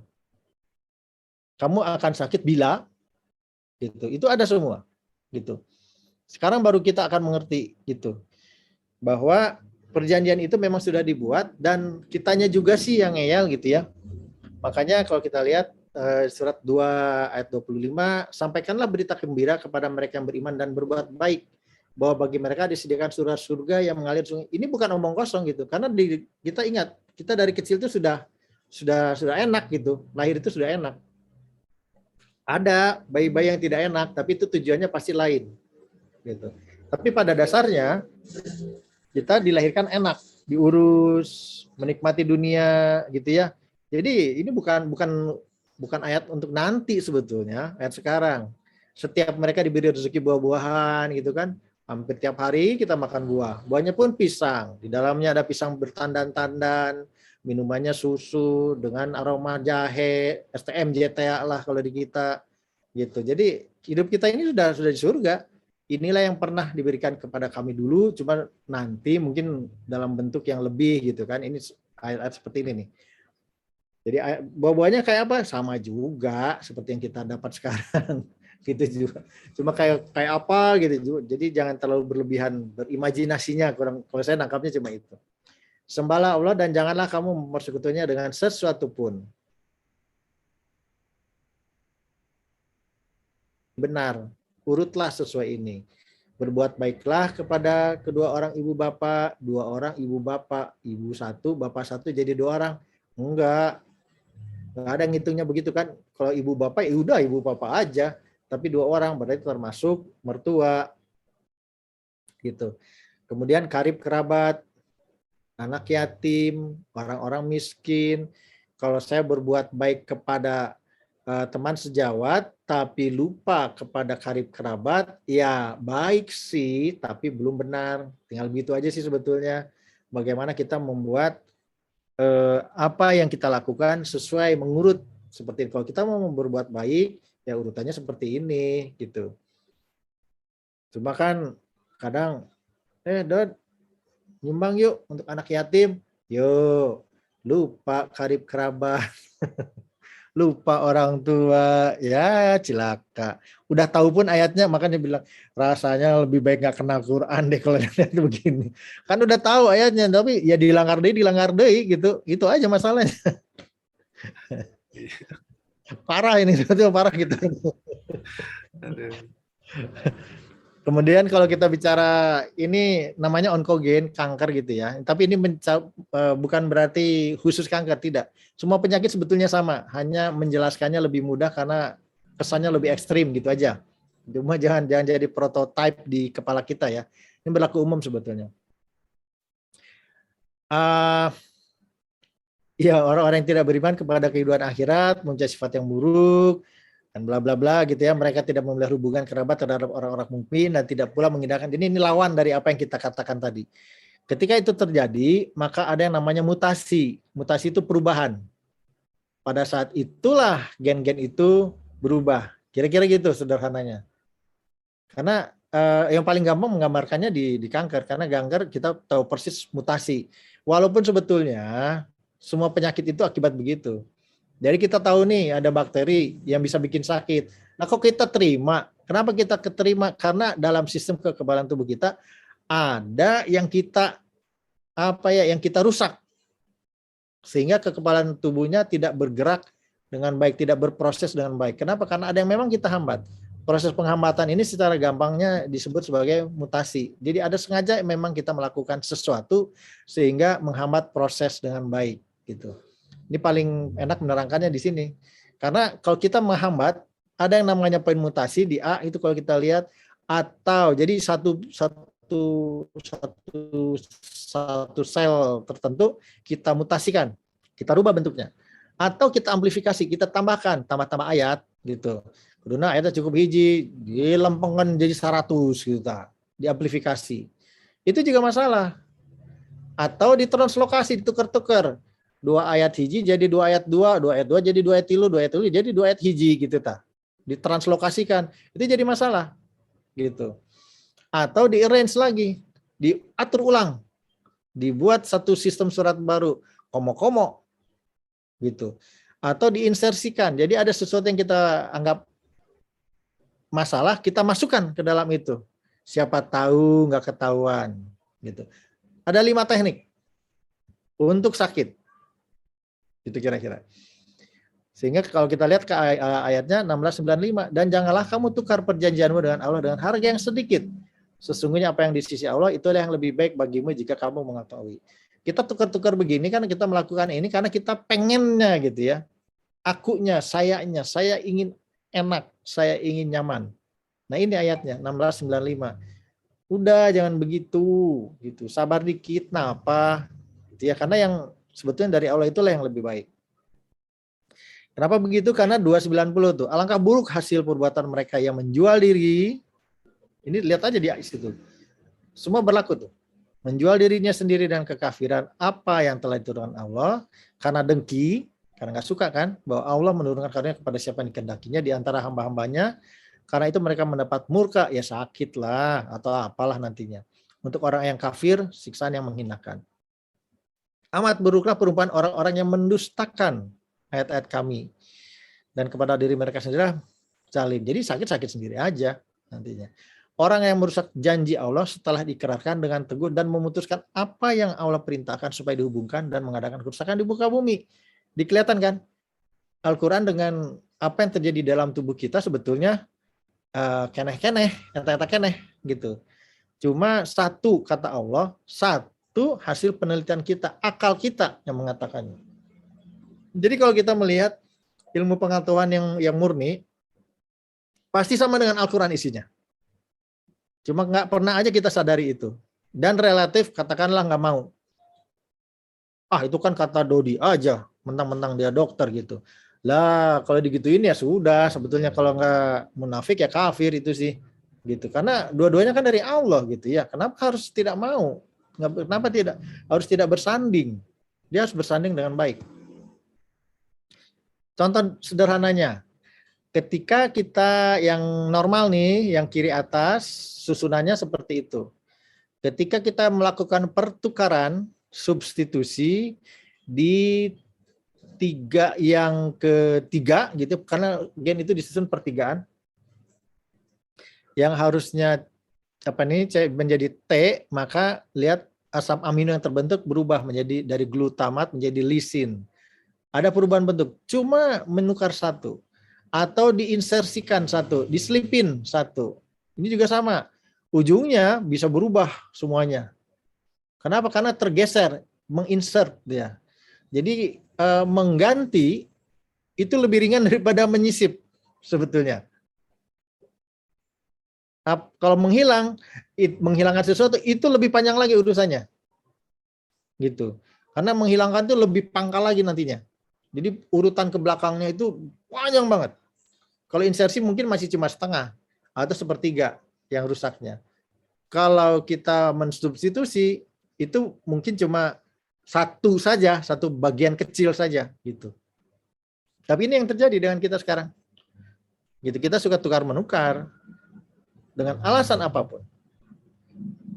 Kamu akan sakit bila gitu. Itu ada semua gitu. Sekarang baru kita akan mengerti gitu. Bahwa perjanjian itu memang sudah dibuat dan kitanya juga sih yang ngeyel gitu ya. Makanya kalau kita lihat surat 2 ayat 25, sampaikanlah berita gembira kepada mereka yang beriman dan berbuat baik, bahwa bagi mereka disediakan surga yang mengalir sungai. Ini bukan omong kosong gitu. Karena kita ingat, kita dari kecil itu sudah enak gitu. Lahir itu sudah enak. Ada bayi-bayi yang tidak enak, tapi itu tujuannya pasti lain. Gitu. Tapi pada dasarnya kita dilahirkan enak, diurus, menikmati dunia, gitu ya. Jadi ini bukan ayat untuk nanti sebetulnya, ayat sekarang. Setiap mereka diberi rezeki buah-buahan gitu kan. Hampir tiap hari kita makan buah. Buahnya pun pisang. Di dalamnya ada pisang bertandan-tandan, minumannya susu dengan aroma jahe, STM JTA lah kalau di kita gitu. Jadi hidup kita ini sudah di surga. Inilah yang pernah diberikan kepada kami dulu, cuma nanti mungkin dalam bentuk yang lebih gitu kan. Ini ayat seperti ini nih. Jadi buah-buahnya kayak apa? Sama juga seperti yang kita dapat sekarang. Gitu juga. Cuma kayak apa gitu. Jadi jangan terlalu berlebihan berimajinasinya. Kalau saya nangkapnya cuma itu. Sembahlah Allah dan janganlah kamu mempersekutukannya dengan sesuatu pun. Benar, urutlah sesuai ini. Berbuat baiklah kepada kedua orang ibu bapak, dua orang ibu bapak, ibu satu, bapak satu jadi dua orang. Enggak ada ngitungnya begitu kan. Kalau ibu bapak ya udah ibu bapak aja. Tapi dua orang berarti termasuk mertua. Gitu. Kemudian karib kerabat, anak yatim, orang-orang miskin. Kalau saya berbuat baik kepada teman sejawat tapi lupa kepada karib kerabat, ya baik sih tapi belum benar. Tinggal begitu aja sih sebetulnya. Bagaimana kita membuat apa yang kita lakukan sesuai mengurut. Seperti kalau kita mau berbuat baik, ya urutannya seperti ini gitu. Cuma kan kadang Dod nyumbang yuk untuk anak yatim, yuk lupa karib kerabat, lupa orang tua, ya cilaka. Udah tahu pun ayatnya, makanya bilang rasanya lebih baik nggak kenal Quran deh kalau lihat begini. Kan udah tahu ayatnya, tapi ya dilanggar deh gitu. Itu aja masalahnya. Parah ini, sebetulnya parah gitu. Kemudian kalau kita bicara ini namanya onkogen, kanker gitu ya. Tapi ini bukan berarti khusus kanker, tidak. Semua penyakit sebetulnya sama, hanya menjelaskannya lebih mudah karena kesannya lebih ekstrim gitu aja. Cuma jangan jadi prototipe di kepala kita ya. Ini berlaku umum sebetulnya. Ya orang-orang yang tidak beriman kepada kehidupan akhirat, mempunyai sifat yang buruk, dan bla bla bla gitu ya. Mereka tidak memelihara hubungan kerabat terhadap orang-orang mukmin dan tidak pula mengindahkan. Ini lawan dari apa yang kita katakan tadi. Ketika itu terjadi, maka ada yang namanya mutasi. Mutasi itu perubahan. Pada saat itulah gen-gen itu berubah. Kira-kira gitu sederhananya. Karena yang paling gampang menggambarkannya di kanker. Karena kanker kita tahu persis mutasi. Walaupun sebetulnya semua penyakit itu akibat begitu. Jadi kita tahu nih ada bakteri yang bisa bikin sakit. Nah kok kita terima? Kenapa kita keterima? Karena dalam sistem kekebalan tubuh kita ada yang kita yang kita rusak. Sehingga kekebalan tubuhnya tidak bergerak dengan baik, tidak berproses dengan baik. Kenapa? Karena ada yang memang kita hambat. Proses penghambatan ini secara gampangnya disebut sebagai mutasi. Jadi ada sengaja memang kita melakukan sesuatu sehingga menghambat proses dengan baik gitu. Ini paling enak menerangkannya di sini. Karena kalau kita menghambat, ada yang namanya poin mutasi di A itu kalau kita lihat, atau jadi satu sel tertentu kita mutasikan, kita rubah bentuknya. Atau kita amplifikasi, kita tambah ayat gitu. Karena ayatnya cukup hiji, dilempengkan jadi 100 gitu, diamplifikasi. Itu juga masalah. Atau ditranslokasi, ditukar-tukar. 2 ayat hiji jadi 2 ayat 2, 2 ayat 2 jadi 2 ayat 3, 2 ayat 3 jadi 2 ayat hiji gitu ditranslokasikan. Itu jadi masalah gitu. Atau di-arrange lagi, diatur ulang. Dibuat satu sistem surat baru, komo-komo gitu. Atau diinsersikan. Jadi ada sesuatu yang kita anggap masalah, kita masukkan ke dalam itu. Siapa tahu nggak ketahuan gitu. Ada 5 teknik untuk sakit. Itu kira-kira. Sehingga kalau kita lihat ke ayatnya 1695, dan janganlah kamu tukar perjanjianmu dengan Allah dengan harga yang sedikit. Sesungguhnya apa yang di sisi Allah itulah yang lebih baik bagimu jika kamu mengetahui. Kita tukar-tukar begini karena kita melakukan ini karena kita pengennya gitu ya. Akunya, sayanya, saya ingin enak, saya ingin nyaman. Nah ini ayatnya 1695. Udah jangan begitu gitu. Sabar dikit, kenapa? Gitu ya, karena yang sebetulnya dari Allah itulah yang lebih baik. Kenapa begitu? Karena 290 tuh. Alangkah buruk hasil perbuatan mereka yang menjual diri. Ini lihat aja di situ. Semua berlaku tuh. Menjual dirinya sendiri dan kekafiran apa yang telah diturunkan Allah karena dengki, karena nggak suka kan bahwa Allah menurunkan karunia kepada siapa yang dikehendakinya di antara hamba-hambanya. Karena itu mereka mendapat murka, ya sakit lah atau apalah nantinya. Untuk orang yang kafir, siksaan yang menghinakan. Amat buruklah perumpamaan orang-orang yang mendustakan ayat-ayat kami. Dan kepada diri mereka sendiri zalim. Jadi sakit-sakit sendiri aja nantinya. Orang yang merusak janji Allah setelah diikrarkan dengan teguh dan memutuskan apa yang Allah perintahkan supaya dihubungkan dan mengadakan kerusakan di muka bumi. Dikelihatan kan? Al-Quran dengan apa yang terjadi dalam tubuh kita sebetulnya keneh-keneh, entah-entah keneh gitu. Cuma satu kata Allah, satu hasil penelitian kita, akal kita yang mengatakannya. Jadi kalau kita melihat ilmu pengetahuan yang murni, pasti sama dengan Al-Quran isinya. Cuma nggak pernah aja kita sadari itu. Dan relatif katakanlah nggak mau. Ah itu kan kata Dodi aja, mentang-mentang dia dokter gitu. Lah kalau digituin ya sudah, sebetulnya kalau nggak munafik ya kafir itu sih. Gitu. Karena dua-duanya kan dari Allah gitu ya. Kenapa harus tidak mau? Kenapa tidak harus tidak bersanding? Dia harus bersanding dengan baik. Contoh sederhananya, ketika kita yang normal nih, yang kiri atas, susunannya seperti itu. Ketika kita melakukan pertukaran, substitusi di tiga yang ketiga gitu, karena gen itu disusun pertigaan, yang harusnya menjadi T, maka lihat asam amino yang terbentuk berubah menjadi dari glutamat menjadi lisin. Ada perubahan bentuk, cuma menukar satu atau diinsersikan satu, diselipin satu. Ini juga sama, ujungnya bisa berubah semuanya. Kenapa? Karena tergeser, menginsert dia. Jadi mengganti itu lebih ringan daripada menyisip sebetulnya. Nah, kalau menghilangkan sesuatu itu lebih panjang lagi urusannya. Gitu. Karena menghilangkan itu lebih pangkal lagi nantinya. Jadi urutan ke belakangnya itu panjang banget. Kalau insersi mungkin masih cuma setengah atau sepertiga yang rusaknya. Kalau kita mensubstitusi itu mungkin cuma satu saja, satu bagian kecil saja gitu. Tapi ini yang terjadi dengan kita sekarang. Gitu, kita suka tukar menukar dengan alasan apapun.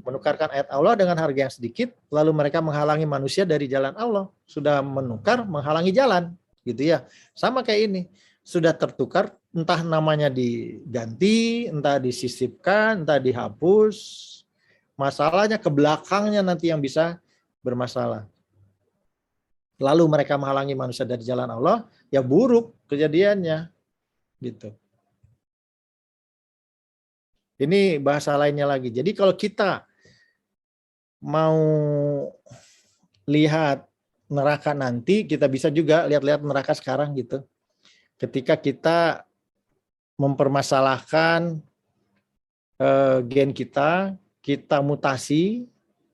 Menukarkan ayat Allah dengan harga yang sedikit, lalu mereka menghalangi manusia dari jalan Allah. Sudah menukar, menghalangi jalan, gitu ya. Sama kayak ini, sudah tertukar, entah namanya diganti, entah disisipkan, entah dihapus. Masalahnya ke belakangnya nanti yang bisa bermasalah. Lalu mereka menghalangi manusia dari jalan Allah, ya buruk kejadiannya, gitu. Ini bahasa lainnya lagi. Jadi kalau kita mau lihat neraka nanti, kita bisa juga lihat-lihat neraka sekarang gitu. Ketika kita mempermasalahkan gen kita mutasi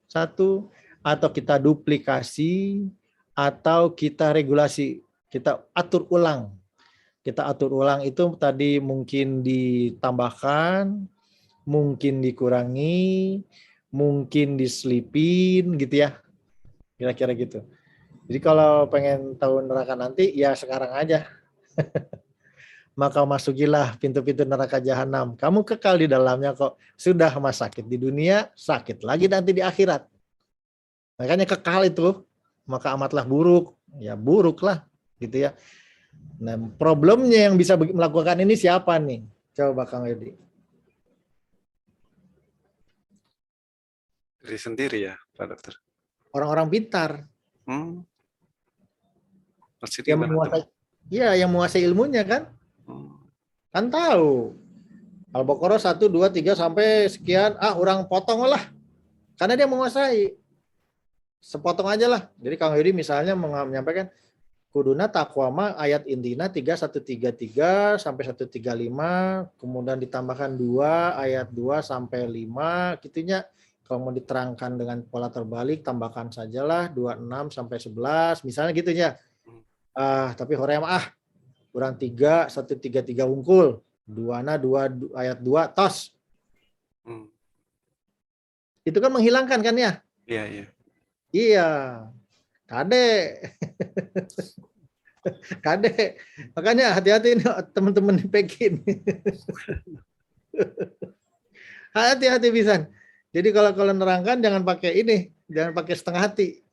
satu, atau kita duplikasi, atau kita regulasi, kita atur ulang. Kita atur ulang itu tadi mungkin ditambahkan, mungkin dikurangi, mungkin diselipin gitu ya. Kira-kira gitu. Jadi kalau pengen tahu neraka nanti ya sekarang aja. Maka masukilah pintu-pintu neraka jahanam. Kamu kekal di dalamnya kok. Sudah mas sakit di dunia, sakit lagi nanti di akhirat. Makanya kekal itu, maka amatlah buruk. Ya buruk lah gitu ya. Nah problemnya yang bisa melakukan ini siapa nih? Coba Kang Yudi. Diri sendiri ya, Pak Dokter. Orang-orang pintar. Maksudnya Yang menguasai, ya, yang menguasai ilmunya kan? Kan tahu. Al-Baqarah 1, 2, 3 sampai sekian, orang potong lah. Karena dia menguasai. Sepotong aja lah. Jadi Kang Yudi misalnya menyampaikan kuduna takwama ayat intina 3133 sampai 135, kemudian ditambahkan 2 ayat 2 sampai 5 gitunya. Kalau mau diterangkan dengan pola terbalik tambahkan sajalah 26 sampai 11 misalnya gitu ya. Tapi Hoream Urang 3, 133 unggul. Duana 2 ayat 2 tos. Itu kan menghilangkan kan ya? Iya, iya. Iya. Kade. Kade. Makanya hati-hati nih teman-teman di Pekin. Hati-hati pisan. Jadi kalau nerangkan jangan pakai ini, jangan pakai setengah hati.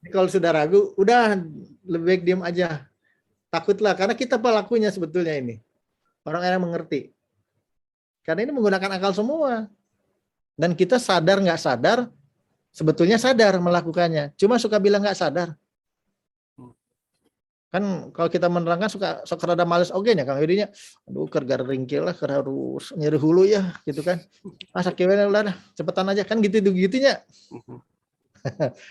Kalau sudah ragu, udah lebih baik diam aja. Takutlah karena kita pelakunya sebetulnya ini. Orang yang mengerti. Karena ini menggunakan akal semua. Dan kita sadar nggak sadar, sebetulnya sadar melakukannya. Cuma suka bilang nggak sadar. Kan kalau kita menerangkan suka rada males oge nya Kang Yudinya. Aduh kergar ringkil lah, harus nyeri hulu ya gitu kan. Sakit udah cepetan aja kan gitu-gitunya.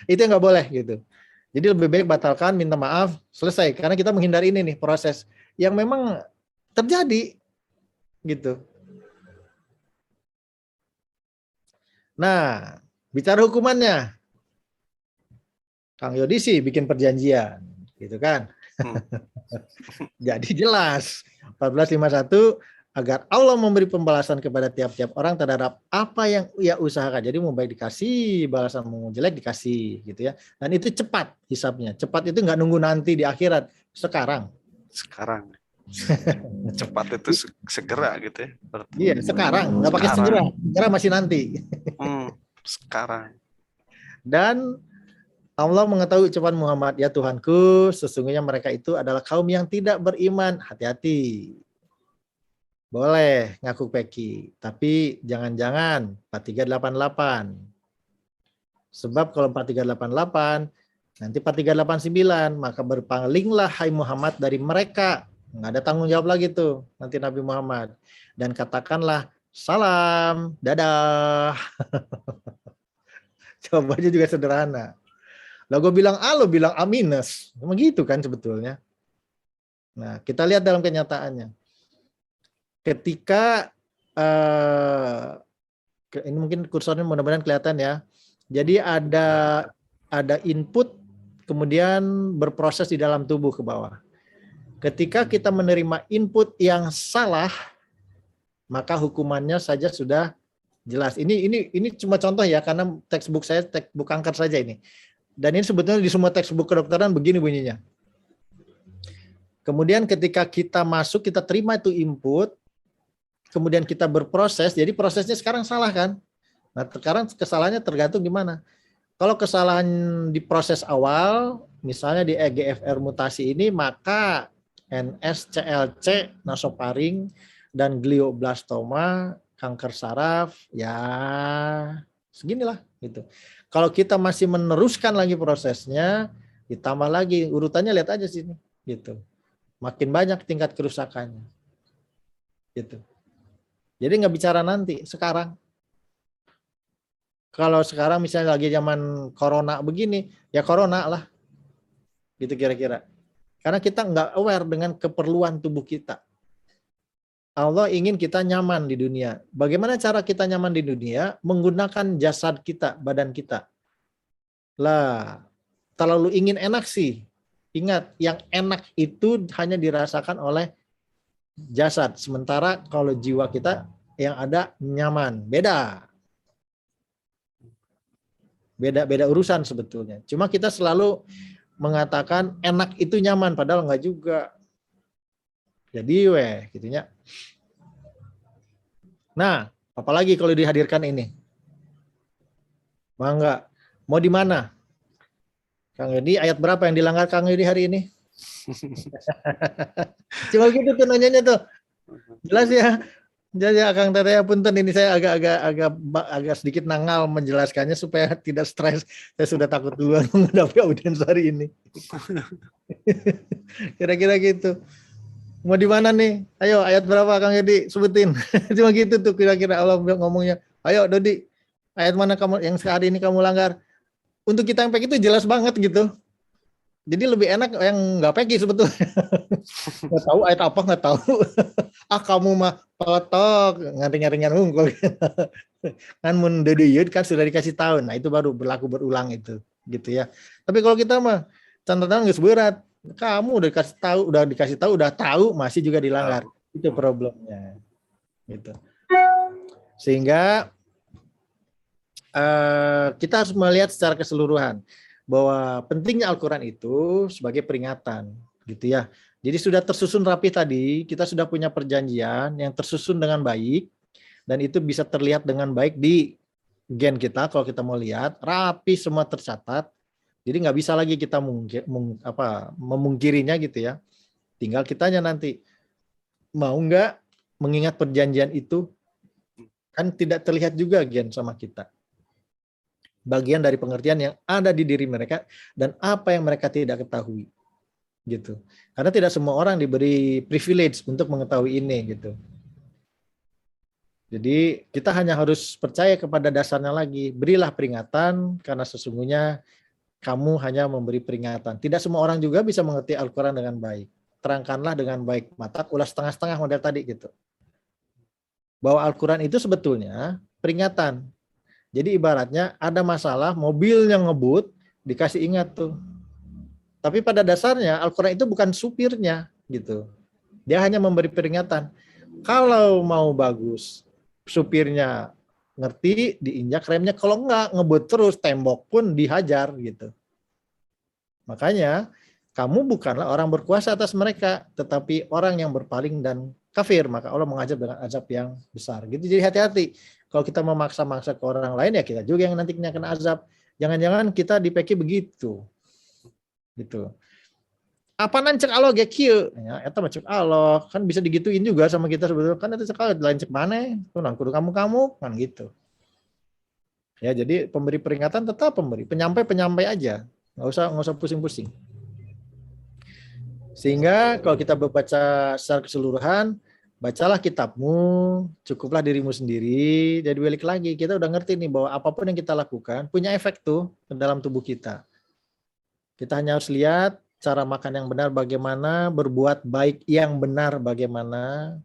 Itu yang nggak boleh gitu. Jadi lebih baik batalkan, minta maaf, selesai. Karena kita menghindari ini nih proses yang memang terjadi gitu. Nah, bicara hukumannya. Kang Yodi sih bikin perjanjian, gitu kan. Jadi jelas 1451 agar Allah memberi pembalasan kepada tiap-tiap orang terhadap apa yang ia usahakan. Jadi mau baik dikasih, balasan mau jelek dikasih gitu ya. Dan itu cepat hisapnya. Cepat itu nggak nunggu nanti di akhirat, sekarang. Sekarang. Cepat itu segera gitu ya. Iya, sekarang, nggak pakai segera. Segera masih nanti. Sekarang. Dan Allah mengetahui ucapan Muhammad, ya Tuhanku, sesungguhnya mereka itu adalah kaum yang tidak beriman. Hati-hati. Boleh ngaku peki, tapi jangan-jangan 4388. Sebab kalau 4388, nanti 4389, maka berpalinglah hai Muhammad dari mereka. Nggak ada tanggung jawab lagi tuh nanti Nabi Muhammad. Dan katakanlah, salam, dadah. Jawabannya juga sederhana. Lah gue bilang A, lo bilang A minus. Begitu kan sebetulnya. Nah, kita lihat dalam kenyataannya. Ketika, ini mungkin kursornya mudah-mudahan kelihatan ya. Jadi ada input, kemudian berproses di dalam tubuh ke bawah. Ketika kita menerima input yang salah, maka hukumannya saja sudah jelas. Ini cuma contoh ya, karena textbook saya textbook kanker saja ini. Dan ini sebetulnya di semua textbook kedokteran begini bunyinya. Kemudian ketika kita masuk, kita terima itu input, kemudian kita berproses, jadi prosesnya sekarang salah kan? Nah sekarang kesalahannya tergantung gimana. Kalau kesalahan di proses awal, misalnya di EGFR mutasi ini, maka NSCLC, nasofaring, dan glioblastoma, kanker saraf, ya seginilah gitu. Kalau kita masih meneruskan lagi prosesnya, ditambah lagi urutannya, lihat aja sini, gitu. Makin banyak tingkat kerusakannya, gitu. Jadi nggak bicara nanti, sekarang. Kalau sekarang misalnya lagi zaman corona begini, ya corona lah, gitu kira-kira. Karena kita nggak aware dengan keperluan tubuh kita. Allah ingin kita nyaman di dunia. Bagaimana cara kita nyaman di dunia? Menggunakan jasad kita, badan kita. Lah, terlalu ingin enak sih. Ingat, yang enak itu hanya dirasakan oleh jasad. Sementara kalau jiwa kita yang ada nyaman. Beda urusan sebetulnya. Cuma kita selalu mengatakan enak itu nyaman, padahal enggak juga. Jadi gitunya. Nah, apalagi kalau dihadirkan ini. Bangga. Mau di mana? Kang Yudi, ayat berapa yang dilanggar Kang Yudi hari ini? Cuma gitu tuh nanyanya tuh. Jelas ya. Jadi Kang Teteh punten, ini saya agak sedikit nangal menjelaskannya supaya tidak stres. Saya sudah takut duluan menghadapi audiens hari ini. Kira-kira gitu. Mau di mana nih? Ayo ayat berapa Kang Yudi sebutin. Cuma gitu tuh kira-kira Allah ngomongnya. Ayo Dodi, ayat mana kamu yang sehari ini kamu langgar? Untuk kita yang peki itu jelas banget gitu. Jadi lebih enak yang nggak peki sebetulnya. Nggak tahu ayat apa, nggak tahu. Kamu mah potok ngaring-ngaringan unggul. Kan mun deuyeuh kan sudah dikasih tahu. Nah itu baru berlaku berulang itu, gitu ya. Tapi kalau kita mah catatan geus berat. Kamu udah dikasih tahu, udah tahu masih juga dilanggar. Itu problemnya. Gitu. Sehingga kita harus melihat secara keseluruhan bahwa pentingnya Al-Quran itu sebagai peringatan, gitu ya. Jadi sudah tersusun rapi tadi, kita sudah punya perjanjian yang tersusun dengan baik, dan itu bisa terlihat dengan baik di gen kita. Kalau kita mau lihat, rapi semua tercatat. Jadi nggak bisa lagi kita memungkirinya gitu ya. Tinggal kitanya nanti mau nggak mengingat perjanjian itu, kan tidak terlihat juga gen sama kita. Bagian dari pengertian yang ada di diri mereka dan apa yang mereka tidak ketahui, gitu. Karena tidak semua orang diberi privilege untuk mengetahui ini, gitu. Jadi kita hanya harus percaya kepada dasarnya lagi. Berilah peringatan karena sesungguhnya kamu hanya memberi peringatan. Tidak semua orang juga bisa mengerti Al-Quran dengan baik. Terangkanlah dengan baik. Mata ulas setengah-setengah model tadi gitu. Bahwa Al-Quran itu sebetulnya peringatan. Jadi ibaratnya ada masalah, mobil yang ngebut, dikasih ingat tuh. Tapi pada dasarnya Al-Quran itu bukan supirnya gitu. Dia hanya memberi peringatan. Kalau mau bagus, supirnya ngerti, diinjak remnya. Kalau enggak, ngebut terus, tembok pun dihajar gitu. Makanya kamu bukanlah orang berkuasa atas mereka, tetapi orang yang berpaling dan kafir. Maka Allah mengazab dengan azab yang besar. Gitu. Jadi hati-hati. Kalau kita memaksa-maksa ke orang lain, ya kita juga yang nanti kena azab. Jangan-jangan kita di PK begitu. Gitu. Apa nancek Allah gak kieu? Ya, eta mah cek Allah. Kan bisa digituin juga sama kita sebetulnya. Kan itu cek Allah, lain cek mana? Tuh kudu kamu kan gitu. Ya, jadi pemberi peringatan tetap pemberi, penyampai aja. Nggak usah pusing-pusing. Sehingga kalau kita membaca secara keseluruhan, bacalah kitabmu, cukuplah dirimu sendiri, jadi balik lagi, kita udah ngerti nih bahwa apapun yang kita lakukan punya efek tuh ke dalam tubuh kita. Kita hanya harus lihat cara makan yang benar bagaimana, berbuat baik yang benar bagaimana,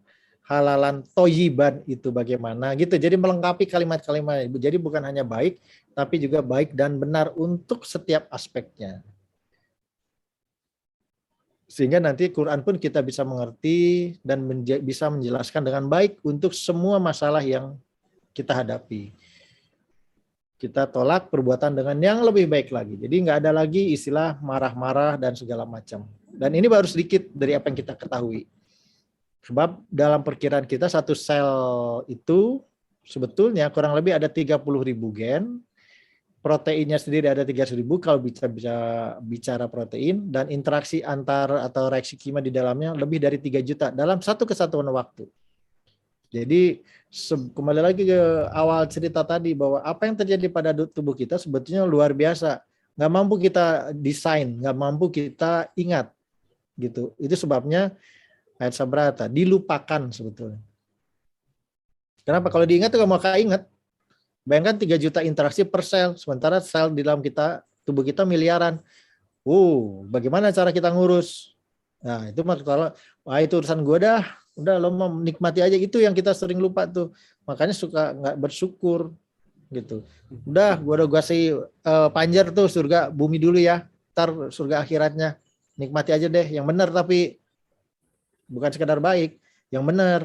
halalan toyiban itu bagaimana, gitu. Jadi melengkapi kalimat-kalimat. Jadi bukan hanya baik, tapi juga baik dan benar untuk setiap aspeknya. Sehingga nanti Quran pun kita bisa mengerti dan bisa menjelaskan dengan baik untuk semua masalah yang kita hadapi. Kita tolak perbuatan dengan yang lebih baik lagi. Jadi nggak ada lagi istilah marah-marah dan segala macam. Dan ini baru sedikit dari apa yang kita ketahui. Sebab dalam perkiraan kita satu sel itu sebetulnya kurang lebih ada 30.000 gen. Proteinnya sendiri ada 300.000 kalau bicara protein, dan interaksi antar atau reaksi kimia di dalamnya lebih dari 3 juta dalam satu kesatuan waktu. Jadi kembali lagi ke awal cerita tadi bahwa apa yang terjadi pada tubuh kita sebetulnya luar biasa. Nggak mampu kita desain, nggak mampu kita ingat. Gitu. Itu sebabnya ayat sabrata dilupakan sebetulnya. Kenapa? Kalau diingat tuh nggak mau ingat. Bayangkan 3 juta interaksi per sel, sementara sel di dalam tubuh kita miliaran. Bagaimana cara kita ngurus? Nah, itu masalah. Wah, itu urusan gue dah. Udah, lo mau nikmati aja. Itu yang kita sering lupa tuh. Makanya suka nggak bersyukur gitu. Udah, gue kasih panjar tuh surga bumi dulu ya. Ntar surga akhiratnya. Nikmati aja deh. Yang benar tapi bukan sekedar baik. Yang benar.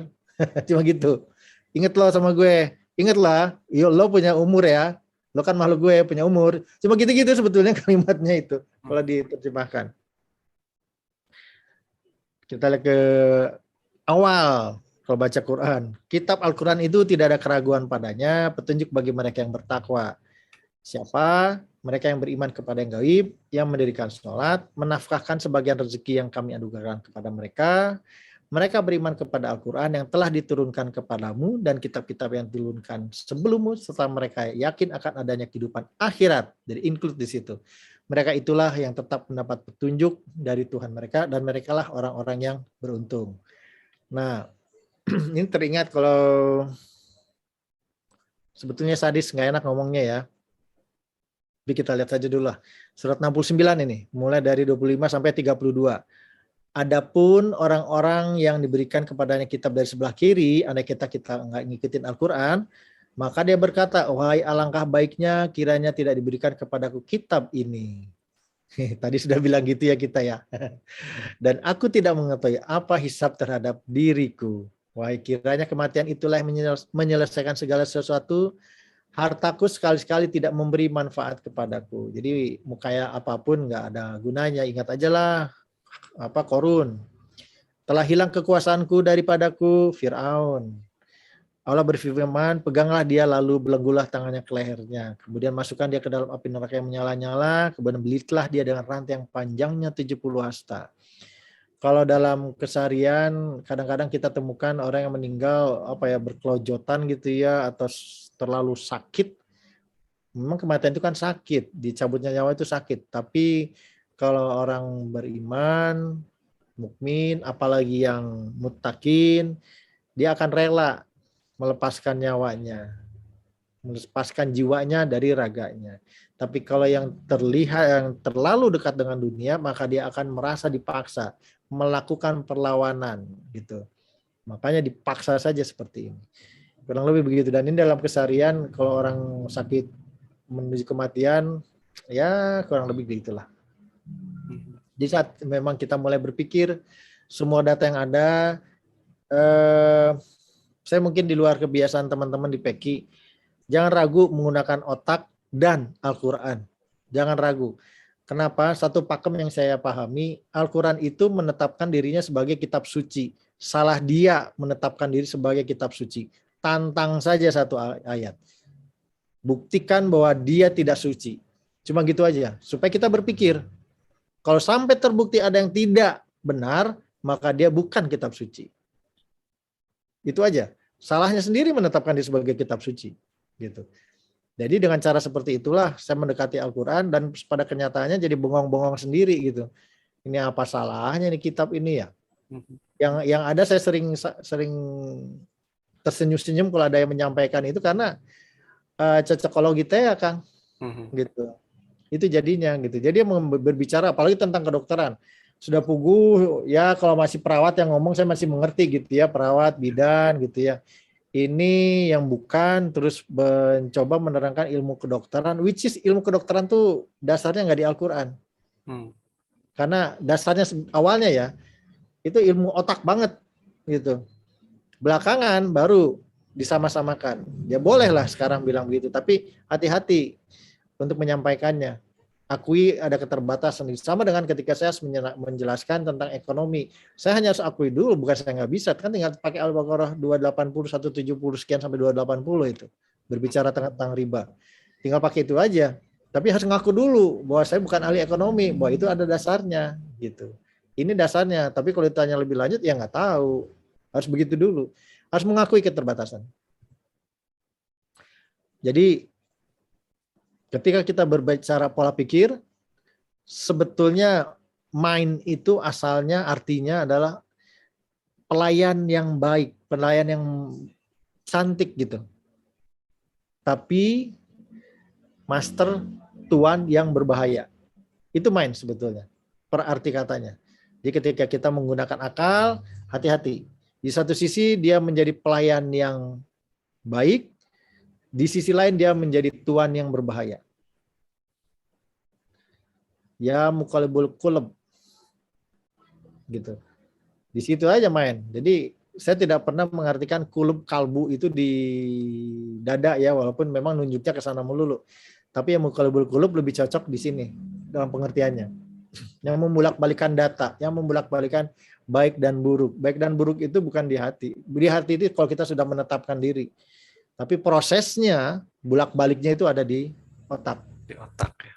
Cuma gitu. Ingat lo sama gue. Ingatlah, lo punya umur ya, lo kan makhluk gue punya umur. Cuma gitu-gitu sebetulnya kalimatnya itu kalau diterjemahkan. Kita lihat ke awal kalau baca Quran. Kitab Al-Quran itu tidak ada keraguan padanya, petunjuk bagi mereka yang bertakwa. Siapa? Mereka yang beriman kepada yang gaib, yang mendirikan sholat, menafkahkan sebagian rezeki yang kami anugerahkan kepada mereka. Mereka beriman kepada Al-Quran yang telah diturunkan kepadamu dan kitab-kitab yang diturunkan sebelummu, serta mereka yakin akan adanya kehidupan akhirat. Jadi include di situ. Mereka itulah yang tetap mendapat petunjuk dari Tuhan mereka, dan mereka lah orang-orang yang beruntung. Nah, ini teringat kalau sebetulnya sadis, nggak enak ngomongnya ya. Tapi kita lihat saja dulu lah. Surat 69 ini, mulai dari 25 sampai 32. Adapun orang-orang yang diberikan kepadanya kitab dari sebelah kiri, andai kita nggak ngikutin Al-Quran, maka dia berkata, wahai alangkah baiknya kiranya tidak diberikan kepadaku kitab ini. Tadi sudah bilang gitu ya kita ya. Dan aku tidak mengetahui apa hisab terhadap diriku. Wahai kiranya kematian itulah yang menyelesaikan segala sesuatu. Hartaku sekali-sekali tidak memberi manfaat kepadaku. Jadi mau kayak apapun nggak ada gunanya. Ingat aja lah Korun. Telah hilang kekuasaanku daripadaku Fir'aun. Allah berfirman, peganglah dia lalu belenggulah tangannya ke lehernya. Kemudian masukkan dia ke dalam api neraka yang menyala-nyala. Kemudian belitlah dia dengan rantai yang panjangnya 70 hasta. Kalau dalam keseharian kadang-kadang kita temukan orang yang meninggal berkelojotan gitu ya, atau terlalu sakit. Memang kematian itu kan sakit, dicabutnya nyawa itu sakit. Tapi kalau orang beriman, mukmin, apalagi yang muttaqin, dia akan rela melepaskan nyawanya, melepaskan jiwanya dari raganya. Tapi kalau yang terlihat yang terlalu dekat dengan dunia, maka dia akan merasa dipaksa melakukan perlawanan gitu. Makanya dipaksa saja seperti ini. Kurang lebih begitu. Dan ini dalam keseharian kalau orang sakit menuju kematian, ya kurang lebih begitulah. Di saat memang kita mulai berpikir semua data yang ada, saya mungkin di luar kebiasaan teman-teman di PEKI, jangan ragu menggunakan otak dan Al-Quran. Jangan ragu. Kenapa? Satu pakem yang saya pahami, Al-Quran itu menetapkan dirinya sebagai kitab suci. Salah dia menetapkan diri sebagai kitab suci. Tantang saja satu ayat. Buktikan bahwa dia tidak suci. Cuma gitu aja. Supaya kita berpikir, kalau sampai terbukti ada yang tidak benar, maka dia bukan kitab suci. Itu aja. Salahnya sendiri menetapkan dia sebagai kitab suci. Gitu. Jadi dengan cara seperti itulah saya mendekati Al-Quran, dan pada kenyataannya jadi bengong-bengong sendiri gitu. Ini apa salahnya nih kitab ini ya? Yang ada saya sering tersenyum-senyum kalau ada yang menyampaikan itu, karena cocokologi teh ya Kang. Gitu. Itu jadinya gitu. Jadi berbicara apalagi tentang kedokteran. Sudah puguh ya, kalau masih perawat yang ngomong saya masih mengerti gitu ya, perawat, bidan gitu ya. Ini yang bukan terus mencoba menerangkan ilmu kedokteran, which is ilmu kedokteran tuh dasarnya nggak di Al-Quran. Karena dasarnya awalnya ya, itu ilmu otak banget gitu. Belakangan baru disama-samakan. Ya bolehlah sekarang bilang begitu, tapi hati-hati untuk menyampaikannya. Akui ada keterbatasan. Sama dengan ketika saya menjelaskan tentang ekonomi. Saya hanya harus akui dulu, bukan saya nggak bisa. Kan tinggal pakai Al-Baqarah 280, 170 sekian sampai 280 itu. Berbicara tentang riba. Tinggal pakai itu aja. Tapi harus ngaku dulu bahwa saya bukan ahli ekonomi, bahwa itu ada dasarnya gitu. Ini dasarnya, tapi kalau ditanya lebih lanjut ya nggak tahu. Harus begitu dulu. Harus mengakui keterbatasan. Jadi ketika kita berbicara pola pikir, sebetulnya mind itu asalnya artinya adalah pelayan yang baik, pelayan yang cantik gitu. Tapi master tuan yang berbahaya. Itu mind sebetulnya, per arti katanya. Jadi ketika kita menggunakan akal, hati-hati. Di satu sisi dia menjadi pelayan yang baik, di sisi lain dia menjadi tuan yang berbahaya. Ya muqallibul qulub. Gitu. Di situ aja main. Jadi saya tidak pernah mengartikan kulub kalbu itu di dada ya, walaupun memang nunjuknya ke sana melulu. Tapi yang muqallibul qulub lebih cocok di sini dalam pengertiannya. Yang membulak-balikan data, yang membulak-balikan baik dan buruk. Baik dan buruk itu bukan di hati. Di hati itu kalau kita sudah menetapkan diri. Tapi prosesnya, bulak-baliknya itu ada di otak. Di otak ya.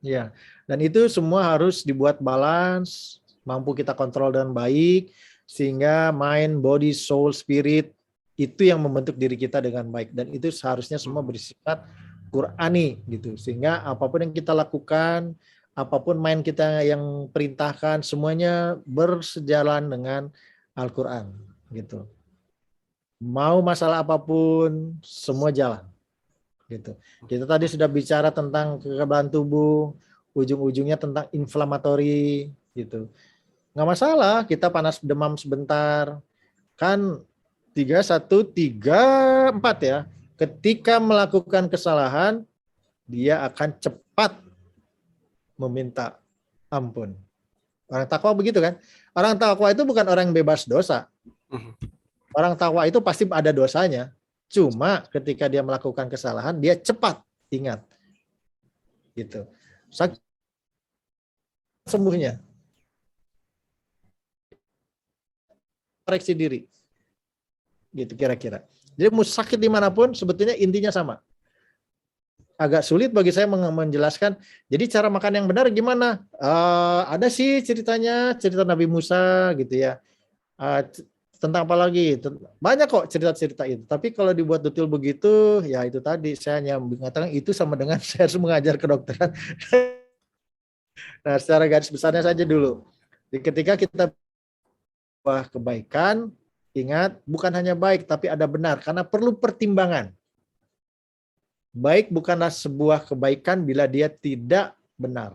Ya, dan itu semua harus dibuat balance, mampu kita kontrol dengan baik, sehingga mind, body, soul, spirit, itu yang membentuk diri kita dengan baik. Dan itu seharusnya semua bersifat Qur'ani, gitu. Sehingga apapun yang kita lakukan, apapun mind kita yang perintahkan, semuanya bersejalan dengan Al-Quran, gitu. Mau masalah apapun, semua jalan. Gitu. Kita tadi sudah bicara tentang kekebalan tubuh, ujung-ujungnya tentang inflamatori, gitu. Nggak masalah, kita panas demam sebentar. Kan 3, 1, 3, 4 ya. Ketika melakukan kesalahan, dia akan cepat meminta ampun. Orang takwa begitu kan? Orang takwa itu bukan orang yang bebas dosa. Orang takwa itu pasti ada dosanya. Cuma ketika dia melakukan kesalahan, dia cepat ingat. Gitu. Sembuhnya. Koreksi diri. Gitu kira-kira. Jadi mau sakit dimanapun, sebetulnya intinya sama. Agak sulit bagi saya menjelaskan. Jadi cara makan yang benar gimana? Ada sih ceritanya, cerita Nabi Musa gitu ya. Tentang apa lagi? Banyak kok cerita-cerita itu. Tapi kalau dibuat detail begitu, ya itu tadi saya hanya mengatakan itu sama dengan saya harus mengajar kedokteran. Nah, secara garis besarnya saja dulu. Jadi ketika kita buat kebaikan, ingat bukan hanya baik tapi ada benar karena perlu pertimbangan. Baik bukanlah sebuah kebaikan bila dia tidak benar.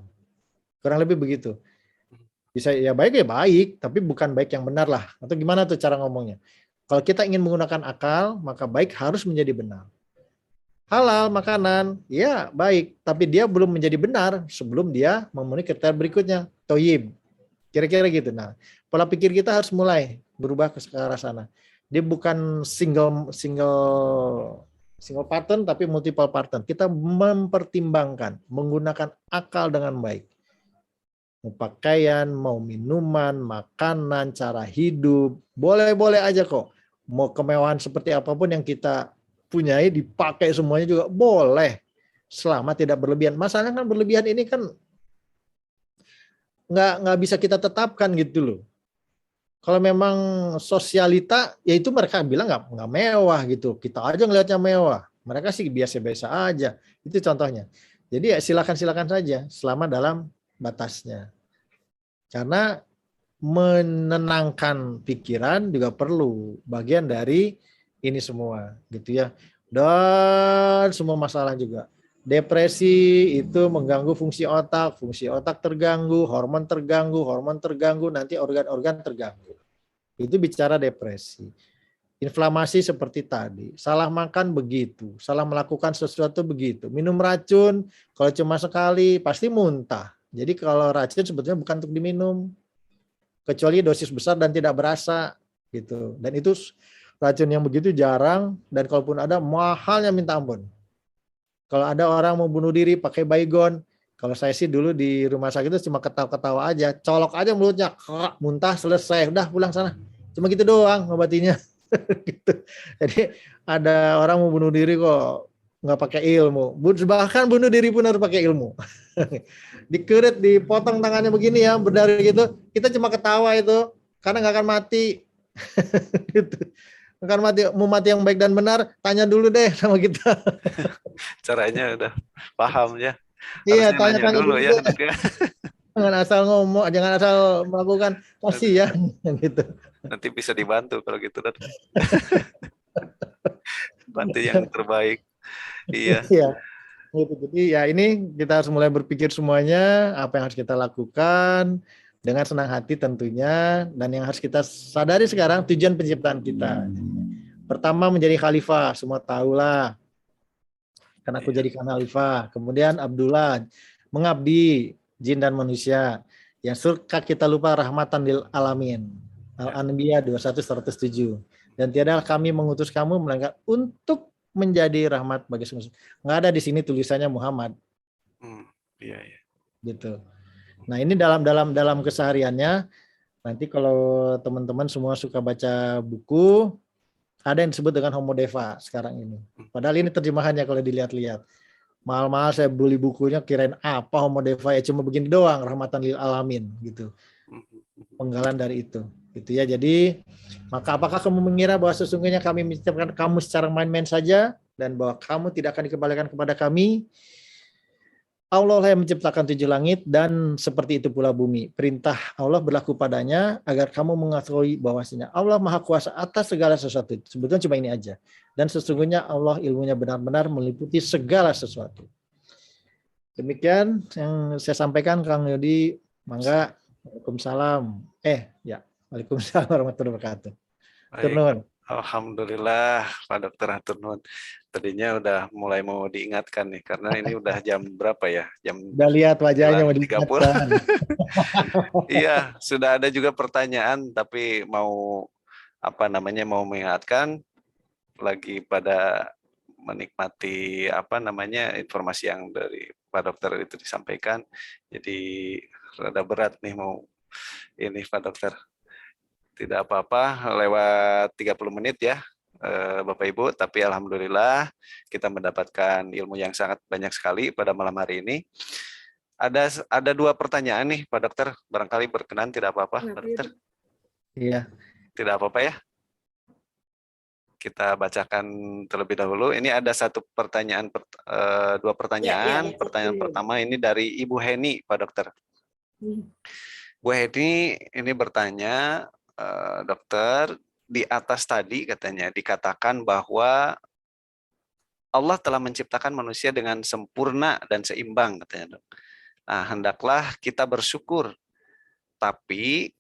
Kurang lebih begitu. Bisa ya baik, tapi bukan baik yang benar lah. Atau gimana tuh cara ngomongnya? Kalau kita ingin menggunakan akal, maka baik harus menjadi benar. Halal makanan, ya baik, tapi dia belum menjadi benar sebelum dia memenuhi kriteria berikutnya, toyib. Kira-kira gitu. Nah, pola pikir kita harus mulai berubah ke arah sana. Dia bukan single pattern tapi multiple pattern. Kita mempertimbangkan, menggunakan akal dengan baik. Mau pakaian, mau minuman, makanan, cara hidup, boleh-boleh aja kok. Mau kemewahan seperti apapun yang kita punyai dipakai semuanya juga boleh. Selama tidak berlebihan. Masalahnya kan berlebihan ini kan nggak bisa kita tetapkan gitu loh. Kalau memang sosialita, ya itu mereka bilang nggak mewah gitu. Kita aja ngelihatnya mewah. Mereka sih biasa-biasa aja. Itu contohnya. Jadi ya silakan saja selama dalam batasnya. Karena menenangkan pikiran juga perlu bagian dari ini semua, gitu ya. Dan semua masalah juga. Depresi itu mengganggu fungsi otak terganggu, hormon terganggu, nanti organ-organ terganggu. Itu bicara depresi. Inflamasi seperti tadi, salah makan begitu, salah melakukan sesuatu begitu. Minum racun, kalau cuma sekali pasti muntah. Jadi kalau racun sebetulnya bukan untuk diminum, kecuali dosis besar dan tidak berasa gitu. Dan itu racun yang begitu jarang, dan kalaupun ada mahalnya minta ampun. Kalau ada orang mau bunuh diri pakai baygon, kalau saya sih dulu di rumah sakit itu cuma ketawa-ketawa aja, colok aja mulutnya, muntah selesai, udah pulang sana. Cuma gitu doang ngobatinya. Gitu. Jadi ada orang mau bunuh diri kok nggak pakai ilmu. Bahkan bunuh diri pun harus pakai ilmu. Dikeret, dipotong tangannya begini ya, berdarah gitu. Kita cuma ketawa itu karena nggak akan mati. Gitu. Akan mati, mau mati yang baik dan benar, tanya dulu deh sama kita. Caranya udah paham ya. Iya, Harusnya nanya dulu ya. Jangan asal ngomong, jangan asal melakukan, kasihan gitu. Nanti bisa dibantu kalau gitu kan. Bantu yang terbaik. Iya. Iya. Gitu. Jadi ya ini kita harus mulai berpikir semuanya apa yang harus kita lakukan dengan senang hati tentunya, dan yang harus kita sadari sekarang tujuan penciptaan kita. Pertama menjadi khalifah, semua tahulah. Karena aku jadikan khalifah. Kemudian Abdullah mengabdi jin dan manusia. Yang surga kita lupa rahmatan lil alamin. Al-Anbiya 21:107. Dan tiada kami mengutus kamu melainkan untuk menjadi rahmat bagi semua. Nggak ada di sini tulisannya Muhammad. Iya. Gitu. Nah, ini dalam kesehariannya. Nanti kalau teman-teman semua suka baca buku, ada yang disebut dengan Homo Deva sekarang ini. Padahal ini terjemahannya kalau dilihat-lihat. Mahal-mahal saya beli bukunya, kirain apa Homo Deva, ya cuma begini doang, rahmatan lil alamin gitu. Penggalan dari itu. Gitu ya. Jadi, maka apakah kamu mengira bahwa sesungguhnya kami menciptakan kamu secara main-main saja dan bahwa kamu tidak akan dikembalikan kepada kami? Allah yang menciptakan 7 langit dan seperti itu pula bumi. Perintah Allah berlaku padanya agar kamu mengetahui bahwasanya Allah Maha Kuasa atas segala sesuatu. Sebetulnya cuma ini aja. Dan sesungguhnya Allah ilmunya benar-benar meliputi segala sesuatu. Demikian yang saya sampaikan, Kang Yodi. Mangga. Waalaikumsalam. Waalaikumsalam warahmatullahi wabarakatuh. Baik. Alhamdulillah Pak Dokter Hatur Nuhun. Tadinya udah mulai mau diingatkan nih, karena ini udah jam berapa ya? Jam Udah lihat wajahnya mau 9.30. diingatkan. Iya, sudah ada juga pertanyaan, tapi mau mau mengingatkan lagi pada menikmati informasi yang dari Pak Dokter itu disampaikan. Jadi rada berat nih mau ini Pak Dokter. Tidak apa-apa, lewat 30 menit ya Bapak Ibu, tapi alhamdulillah kita mendapatkan ilmu yang sangat banyak sekali pada malam hari ini. Ada 2 pertanyaan nih Pak Dokter, barangkali berkenan, tidak apa-apa Pak Dokter? Iya. Tidak apa-apa ya? Kita bacakan terlebih dahulu. Ini ada 1 pertanyaan, 2 pertanyaan. Pertanyaan pertama ini dari Ibu Heni Pak Dokter. Bu Heni ini bertanya, Dokter, di atas tadi katanya dikatakan bahwa Allah telah menciptakan manusia dengan sempurna dan seimbang katanya, Dok. Nah, hendaklah kita bersyukur. Tapi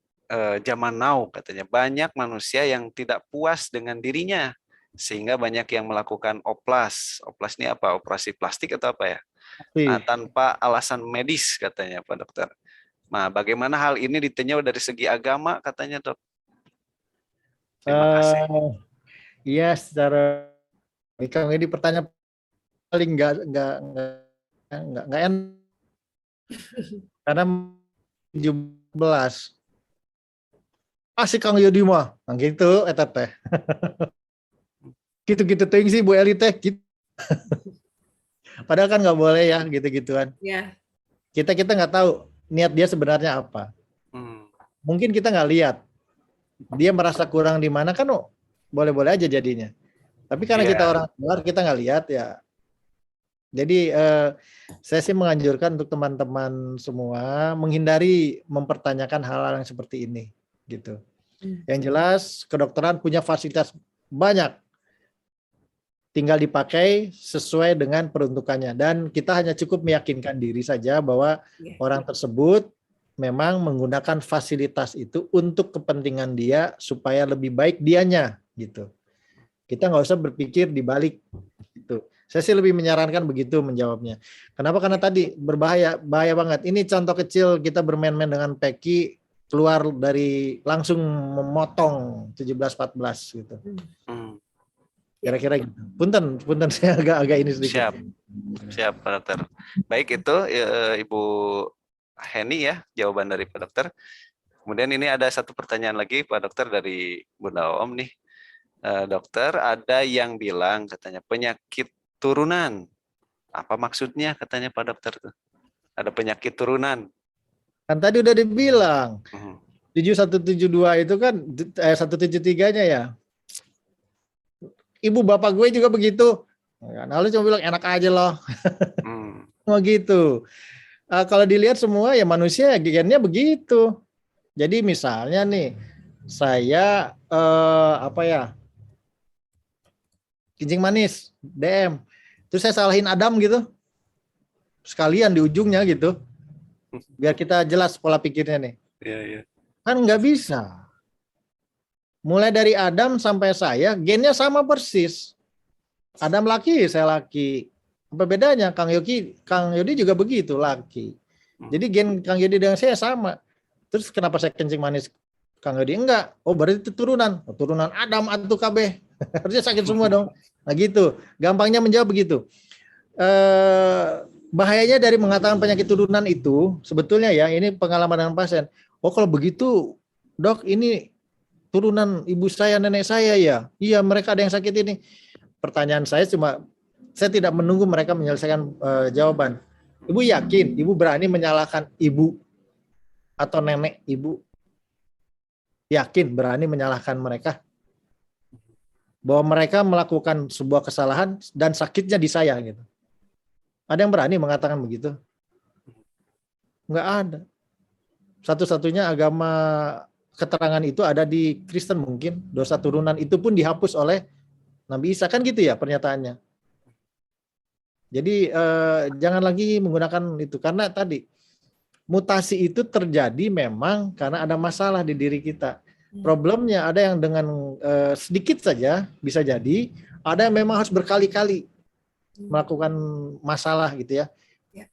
zaman now katanya banyak manusia yang tidak puas dengan dirinya sehingga banyak yang melakukan oplas. Oplas ini apa? Operasi plastik atau apa ya? Nah, tanpa alasan medis katanya Pak Dokter. Nah, bagaimana hal ini ditinjau dari segi agama katanya, Dok? Terima kasih. Iya, secara ini pertanyaan paling nggak enak karena 17 asik Kang Yodi mah gitu eta teh. Gitu-gitu ting sih Bu Eli teh gitu. Padahal kan nggak boleh ya gitu-gituan. Ya. Kita nggak tahu niat dia sebenarnya apa. Mungkin kita nggak lihat dia merasa kurang di mana kan, boleh-boleh aja jadinya. Tapi karena kita orang luar, kita nggak lihat ya. Jadi saya sih menganjurkan untuk teman-teman semua menghindari mempertanyakan hal-hal yang seperti ini, gitu. Yang jelas kedokteran punya fasilitas banyak, tinggal dipakai sesuai dengan peruntukannya. Dan kita hanya cukup meyakinkan diri saja bahwa orang tersebut memang menggunakan fasilitas itu untuk kepentingan dia supaya lebih baik dianya, gitu. Kita nggak usah berpikir di balik itu. Saya sih lebih menyarankan begitu menjawabnya. Kenapa? Karena tadi bahaya banget. Ini contoh kecil kita bermain-main dengan Peki, keluar dari langsung memotong 17-14 gitu. Kira-kira gitu. Punten saya agak ini sedikit. Siap Pak Dokter. Baik, itu Ibu Heni ya jawaban dari Pak Dokter. Kemudian ini ada 1 pertanyaan lagi Pak Dokter dari Bunda Om nih. Dokter, ada yang bilang katanya penyakit turunan. Apa maksudnya katanya Pak Dokter tuh? Ada penyakit turunan. Kan tadi udah dibilang. 7172 itu kan 173-nya ya. Ibu bapak gue juga begitu. Lalu cuma bilang enak aja loh. Mau gitu. Kalau dilihat semua ya manusia gennya begitu. Jadi misalnya nih saya kencing manis DM, terus saya salahin Adam gitu, sekalian di ujungnya gitu, biar kita jelas pola pikirnya nih. Iya. Kan nggak bisa. Mulai dari Adam sampai saya gennya sama persis. Adam laki, saya laki. Apa bedanya? Kang Yodi juga begitu, laki. Jadi gen Kang Yodi dengan saya sama. Terus kenapa saya kencing manis Kang Yodi enggak? Oh berarti itu turunan. Turunan Adam atau KB. Harusnya sakit semua dong. Nah gitu. Gampangnya menjawab begitu. Bahayanya dari mengatakan penyakit turunan itu sebetulnya ya, ini pengalaman dengan pasien. Oh kalau begitu dok ini turunan ibu saya, nenek saya ya. Iya mereka ada yang sakit ini. Pertanyaan saya tidak menunggu mereka menyelesaikan jawaban. Ibu yakin, ibu berani menyalahkan ibu atau nenek ibu? Yakin berani menyalahkan mereka? Bahwa mereka melakukan sebuah kesalahan dan sakitnya di saya gitu. Ada yang berani mengatakan begitu? Enggak ada. Satu-satunya agama keterangan itu ada di Kristen mungkin. Dosa turunan itu pun dihapus oleh Nabi Isa, kan gitu ya pernyataannya. Jadi jangan lagi menggunakan itu, karena tadi mutasi itu terjadi memang karena ada masalah di diri kita. Problemnya ada yang dengan sedikit saja bisa jadi, Ada yang memang harus berkali-kali melakukan masalah gitu ya. Ya.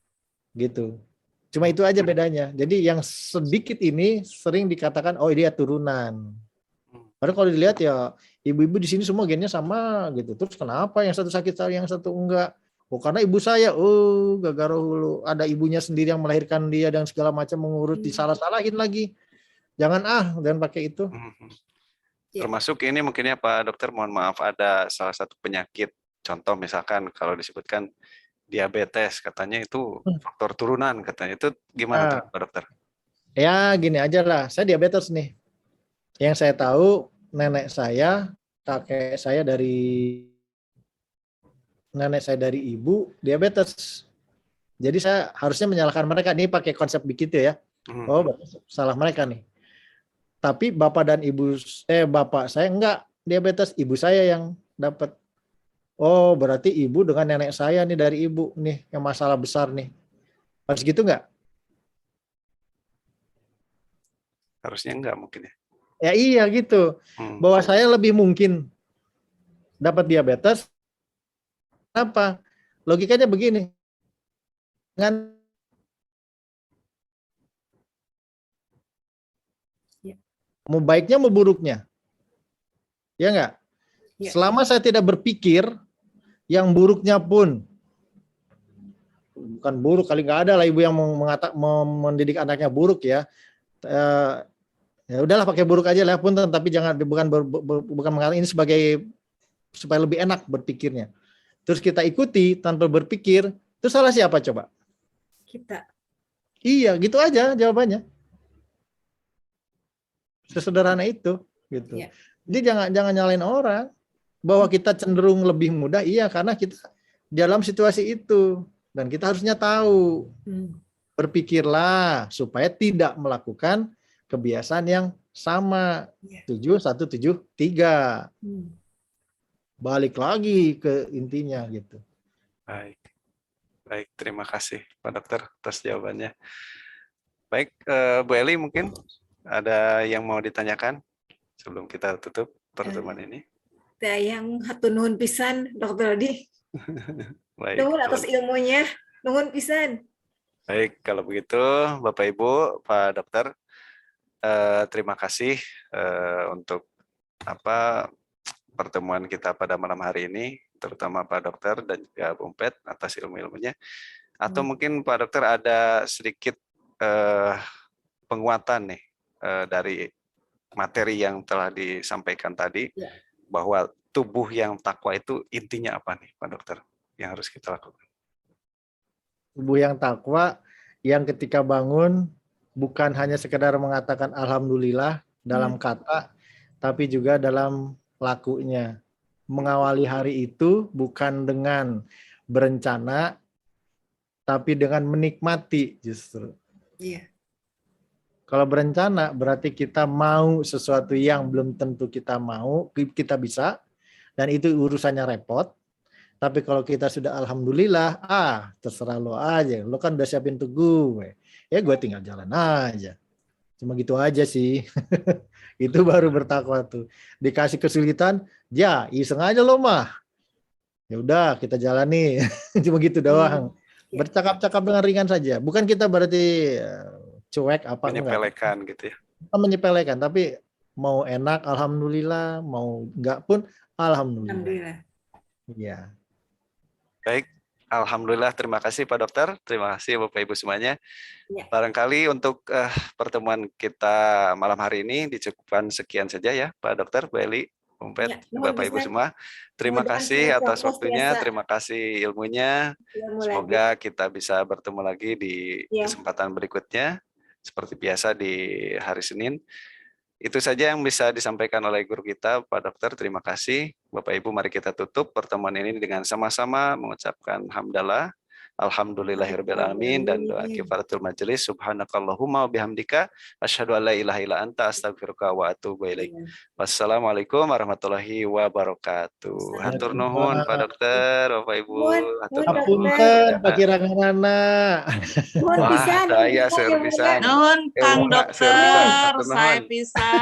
Gitu. Cuma itu aja bedanya. Jadi yang sedikit ini sering dikatakan oh dia turunan. Padahal kalau dilihat ya ibu-ibu di sini semua gennya sama gitu. Terus kenapa yang satu sakit yang satu enggak? Oh karena ibu saya, gara-gara hulu ada ibunya sendiri yang melahirkan dia dan segala macam mengurus, disalah-salahin lagi. Jangan pakai itu. Ya. Termasuk ini mungkinnya Pak Dokter, mohon maaf, ada salah satu penyakit, contoh misalkan kalau disebutkan diabetes, katanya itu faktor turunan katanya. Itu gimana tuh Pak Dokter? Ya gini aja lah, saya diabetes nih. Yang saya tahu nenek saya, kakek saya dari ibu diabetes. Jadi saya harusnya menyalahkan mereka nih pakai konsep begitu ya. Oh, salah mereka nih. Tapi bapak saya enggak diabetes, ibu saya yang dapat. Oh, berarti ibu dengan nenek saya nih dari ibu nih yang masalah besar nih. Harus gitu enggak? Harusnya enggak mungkin ya. Ya iya gitu. Bahwa saya lebih mungkin dapat diabetes. Apa? Logikanya begini. Mau baiknya mau buruknya. Ya enggak? Ya. Selama saya tidak berpikir yang buruknya pun, bukan buruk kali, nggak ada lah ibu yang mendidik anaknya buruk ya. Ya udahlah pakai buruk aja lah pun, tapi jangan bukan mengatakan ini sebagai supaya lebih enak berpikirnya. Terus kita ikuti tanpa berpikir, terus salah siapa coba? Kita. Iya, gitu aja jawabannya. Sesederhana itu, gitu. Ya. Jadi jangan nyalain orang bahwa kita cenderung lebih mudah, iya karena kita dalam situasi itu dan kita harusnya tahu. Berpikirlah supaya tidak melakukan kebiasaan yang sama. 7173. Balik lagi ke intinya gitu. Baik, terima kasih Pak Dokter atas jawabannya. Baik, Bu Eli mungkin ada yang mau ditanyakan sebelum kita tutup pertemuan ini. Yang hatur nuhun pisan Dokter Odi. Baik. Nuhun atas ilmunya, nuhun pisan. Baik, kalau begitu Bapak Ibu, Pak Dokter, terima kasih untuk pertemuan kita pada malam hari ini, terutama Pak Dokter dan juga Bung Pet atas ilmu-ilmunya. Atau mungkin Pak Dokter ada sedikit penguatan nih dari materi yang telah disampaikan tadi, bahwa tubuh yang takwa itu intinya apa nih Pak Dokter yang harus kita lakukan? Tubuh yang takwa yang ketika bangun bukan hanya sekedar mengatakan alhamdulillah dalam kata, tapi juga dalam lakunya. Mengawali hari itu bukan dengan berencana, tapi dengan menikmati justru. Iya. Kalau berencana berarti kita mau sesuatu yang belum tentu kita mau, kita bisa, dan itu urusannya repot. Tapi kalau kita sudah alhamdulillah, terserah lo aja. Lo kan udah siapin tuh gue. Ya gue tinggal jalan aja. Cuma gitu aja sih. Itu baru bertakwa tuh. Dikasih kesulitan, ya iseng aja lo mah. Ya udah kita jalani. Cuma gitu doang. Bercakap-cakap dengan ringan saja. Bukan kita berarti cuek apa menyepelekan gitu ya. Menyepelekan, tapi mau enak alhamdulillah, mau enggak pun alhamdulillah. Iya. Baik, alhamdulillah, terima kasih Pak Dokter, terima kasih Bapak Ibu semuanya. Ya. Barangkali untuk pertemuan kita malam hari ini dicukupkan sekian saja ya Pak Dokter, Bu Eli, Bung Pet, Bapak Ibu semua. Terima kasih atas waktunya, terima kasih ilmunya. Semoga kita bisa bertemu lagi di kesempatan berikutnya seperti biasa di hari Senin. Itu saja yang bisa disampaikan oleh guru kita, Pak Dokter. Terima kasih. Bapak Ibu, mari kita tutup pertemuan ini dengan sama-sama mengucapkan hamdalah, alhamdulillahirabbil alamin, dan doa kifaratul majelis. Subhanakallahumma bihamdika asyhadu an la ilaha illa anta astaghfiruka wa atubu ilaik. Wassalamualaikum warahmatullahi wabarakatuh. Hatur nuhun Pak Dokter, Bapak Ibu. Hapunten Pak Kirana. Saya ser pisan. Nuhun Kang Dokter, saya pisan.